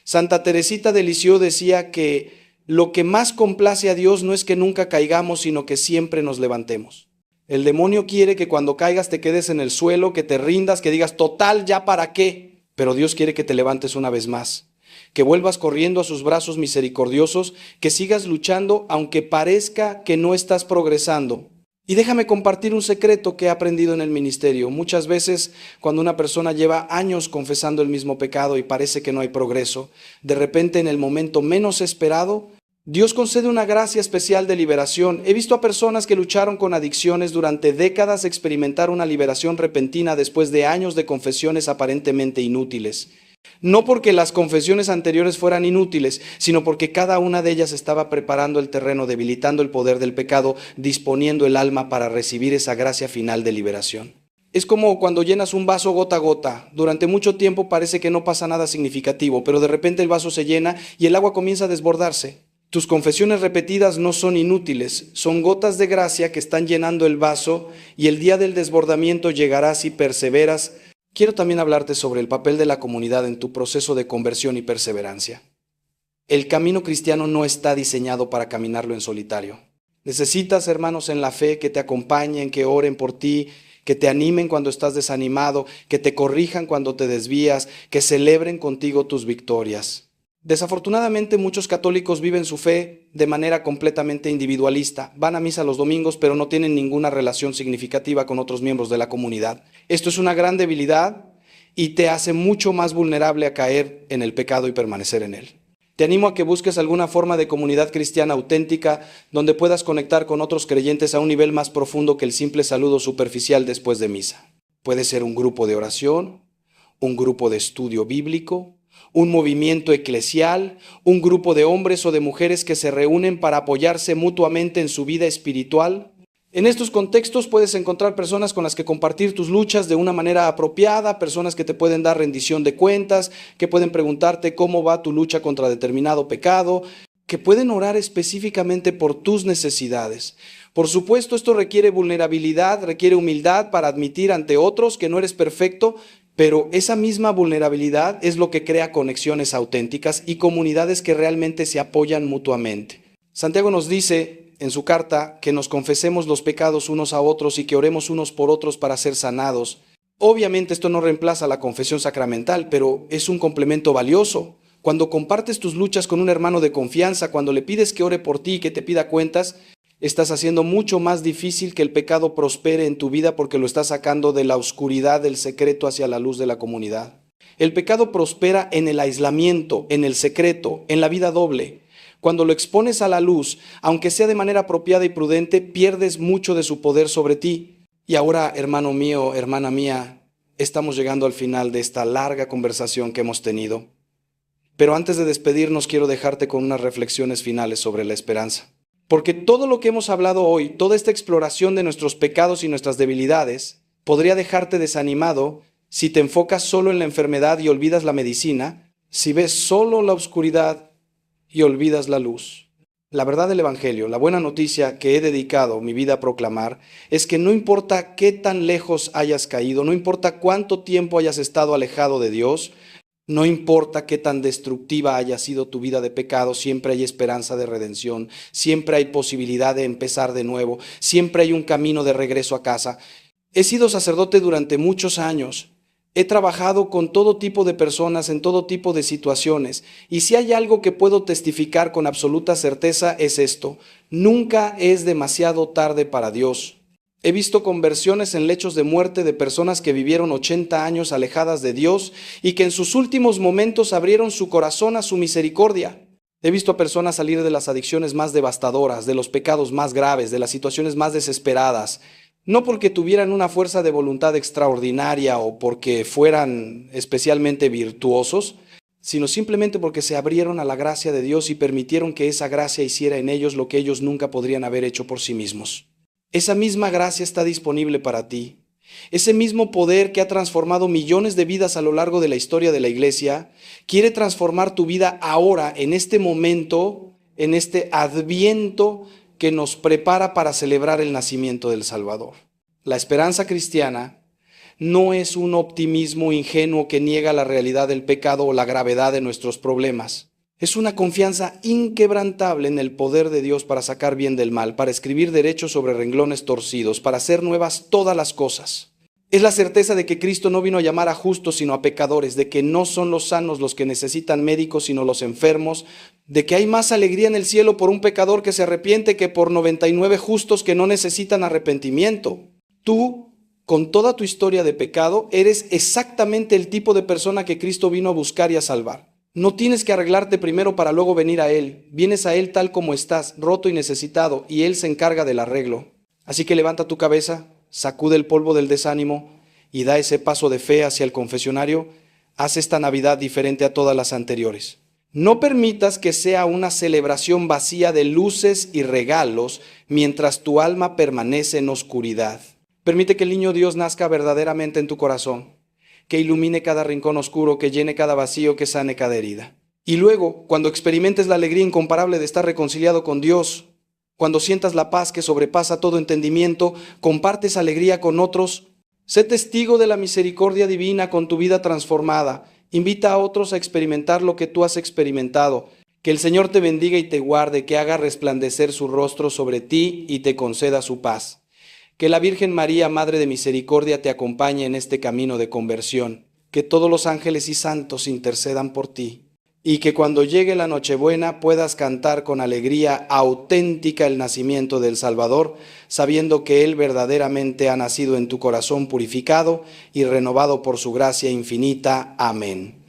Santa Teresita de Lisieux decía que lo que más complace a Dios no es que nunca caigamos, sino que siempre nos levantemos. El demonio quiere que cuando caigas te quedes en el suelo, que te rindas, que digas, total, ¿ya para qué? Pero Dios quiere que te levantes una vez más, que vuelvas corriendo a sus brazos misericordiosos, que sigas luchando aunque parezca que no estás progresando. Y déjame compartir un secreto que he aprendido en el ministerio. Muchas veces cuando una persona lleva años confesando el mismo pecado y parece que no hay progreso, de repente en el momento menos esperado, Dios concede una gracia especial de liberación. He visto a personas que lucharon con adicciones durante décadas experimentar una liberación repentina después de años de confesiones aparentemente inútiles. No porque las confesiones anteriores fueran inútiles, sino porque cada una de ellas estaba preparando el terreno, debilitando el poder del pecado, disponiendo el alma para recibir esa gracia final de liberación. Es como cuando llenas un vaso gota a gota. Durante mucho tiempo parece que no pasa nada significativo, pero de repente el vaso se llena y el agua comienza a desbordarse. Tus confesiones repetidas no son inútiles, son gotas de gracia que están llenando el vaso y el día del desbordamiento llegará si perseveras. Quiero también hablarte sobre el papel de la comunidad en tu proceso de conversión y perseverancia. El camino cristiano no está diseñado para caminarlo en solitario. Necesitas hermanos en la fe que te acompañen, que oren por ti, que te animen cuando estás desanimado, que te corrijan cuando te desvías, que celebren contigo tus victorias. Desafortunadamente muchos católicos viven su fe de manera completamente individualista. Van a misa los domingos, pero no tienen ninguna relación significativa con otros miembros de la comunidad. Esto es una gran debilidad y te hace mucho más vulnerable a caer en el pecado y permanecer en él. Te animo a que busques alguna forma de comunidad cristiana auténtica donde puedas conectar con otros creyentes a un nivel más profundo que el simple saludo superficial después de misa. Puede ser un grupo de oración, un grupo de estudio bíblico, un movimiento eclesial, un grupo de hombres o de mujeres que se reúnen para apoyarse mutuamente en su vida espiritual. En estos contextos puedes encontrar personas con las que compartir tus luchas de una manera apropiada, personas que te pueden dar rendición de cuentas, que pueden preguntarte cómo va tu lucha contra determinado pecado, que pueden orar específicamente por tus necesidades. Por supuesto, esto requiere vulnerabilidad, requiere humildad para admitir ante otros que no eres perfecto, pero esa misma vulnerabilidad es lo que crea conexiones auténticas y comunidades que realmente se apoyan mutuamente. Santiago nos dice en su carta que nos confesemos los pecados unos a otros y que oremos unos por otros para ser sanados. Obviamente esto no reemplaza la confesión sacramental, pero es un complemento valioso. Cuando compartes tus luchas con un hermano de confianza, cuando le pides que ore por ti y que te pida cuentas, estás haciendo mucho más difícil que el pecado prospere en tu vida porque lo estás sacando de la oscuridad del secreto hacia la luz de la comunidad. El pecado prospera en el aislamiento, en el secreto, en la vida doble. Cuando lo expones a la luz, aunque sea de manera apropiada y prudente, pierdes mucho de su poder sobre ti. Y ahora, hermano mío, hermana mía, estamos llegando al final de esta larga conversación que hemos tenido. Pero antes de despedirnos, quiero dejarte con unas reflexiones finales sobre la esperanza. Porque todo lo que hemos hablado hoy, toda esta exploración de nuestros pecados y nuestras debilidades, podría dejarte desanimado si te enfocas solo en la enfermedad y olvidas la medicina, si ves solo la oscuridad y olvidas la luz. La verdad del Evangelio, la buena noticia que he dedicado mi vida a proclamar, es que no importa qué tan lejos hayas caído, no importa cuánto tiempo hayas estado alejado de Dios, no importa qué tan destructiva haya sido tu vida de pecado, siempre hay esperanza de redención, siempre hay posibilidad de empezar de nuevo, siempre hay un camino de regreso a casa. He sido sacerdote durante muchos años, he trabajado con todo tipo de personas en todo tipo de situaciones, y si hay algo que puedo testificar con absoluta certeza es esto: nunca es demasiado tarde para Dios. He visto conversiones en lechos de muerte de personas que vivieron 80 años alejadas de Dios y que en sus últimos momentos abrieron su corazón a su misericordia. He visto a personas salir de las adicciones más devastadoras, de los pecados más graves, de las situaciones más desesperadas, no porque tuvieran una fuerza de voluntad extraordinaria o porque fueran especialmente virtuosos, sino simplemente porque se abrieron a la gracia de Dios y permitieron que esa gracia hiciera en ellos lo que ellos nunca podrían haber hecho por sí mismos. Esa misma gracia está disponible para ti. Ese mismo poder que ha transformado millones de vidas a lo largo de la historia de la Iglesia, quiere transformar tu vida ahora, en este momento, en este adviento que nos prepara para celebrar el nacimiento del Salvador. La esperanza cristiana no es un optimismo ingenuo que niega la realidad del pecado o la gravedad de nuestros problemas. Es una confianza inquebrantable en el poder de Dios para sacar bien del mal, para escribir derecho sobre renglones torcidos, para hacer nuevas todas las cosas. Es la certeza de que Cristo no vino a llamar a justos sino a pecadores, de que no son los sanos los que necesitan médicos sino los enfermos, de que hay más alegría en el cielo por un pecador que se arrepiente que por 99 justos que no necesitan arrepentimiento. Tú, con toda tu historia de pecado, eres exactamente el tipo de persona que Cristo vino a buscar y a salvar. No tienes que arreglarte primero para luego venir a Él. Vienes a Él tal como estás, roto y necesitado, y Él se encarga del arreglo. Así que levanta tu cabeza, sacude el polvo del desánimo y da ese paso de fe hacia el confesionario, Haz esta Navidad diferente a todas las anteriores. No permitas que sea una celebración vacía de luces y regalos mientras tu alma permanece en oscuridad. Permite que el niño Dios nazca verdaderamente en tu corazón, que ilumine cada rincón oscuro, que llene cada vacío, que sane cada herida. Y luego, cuando experimentes la alegría incomparable de estar reconciliado con Dios, cuando sientas la paz que sobrepasa todo entendimiento, compartes alegría con otros. Sé testigo de la misericordia divina con tu vida transformada. Invita a otros a experimentar lo que tú has experimentado. Que el Señor te bendiga y te guarde, que haga resplandecer su rostro sobre ti y te conceda su paz. Que la Virgen María, Madre de Misericordia, te acompañe en este camino de conversión. Que todos los ángeles y santos intercedan por ti. Y que cuando llegue la Nochebuena puedas cantar con alegría auténtica el nacimiento del Salvador, sabiendo que Él verdaderamente ha nacido en tu corazón purificado y renovado por su gracia infinita. Amén.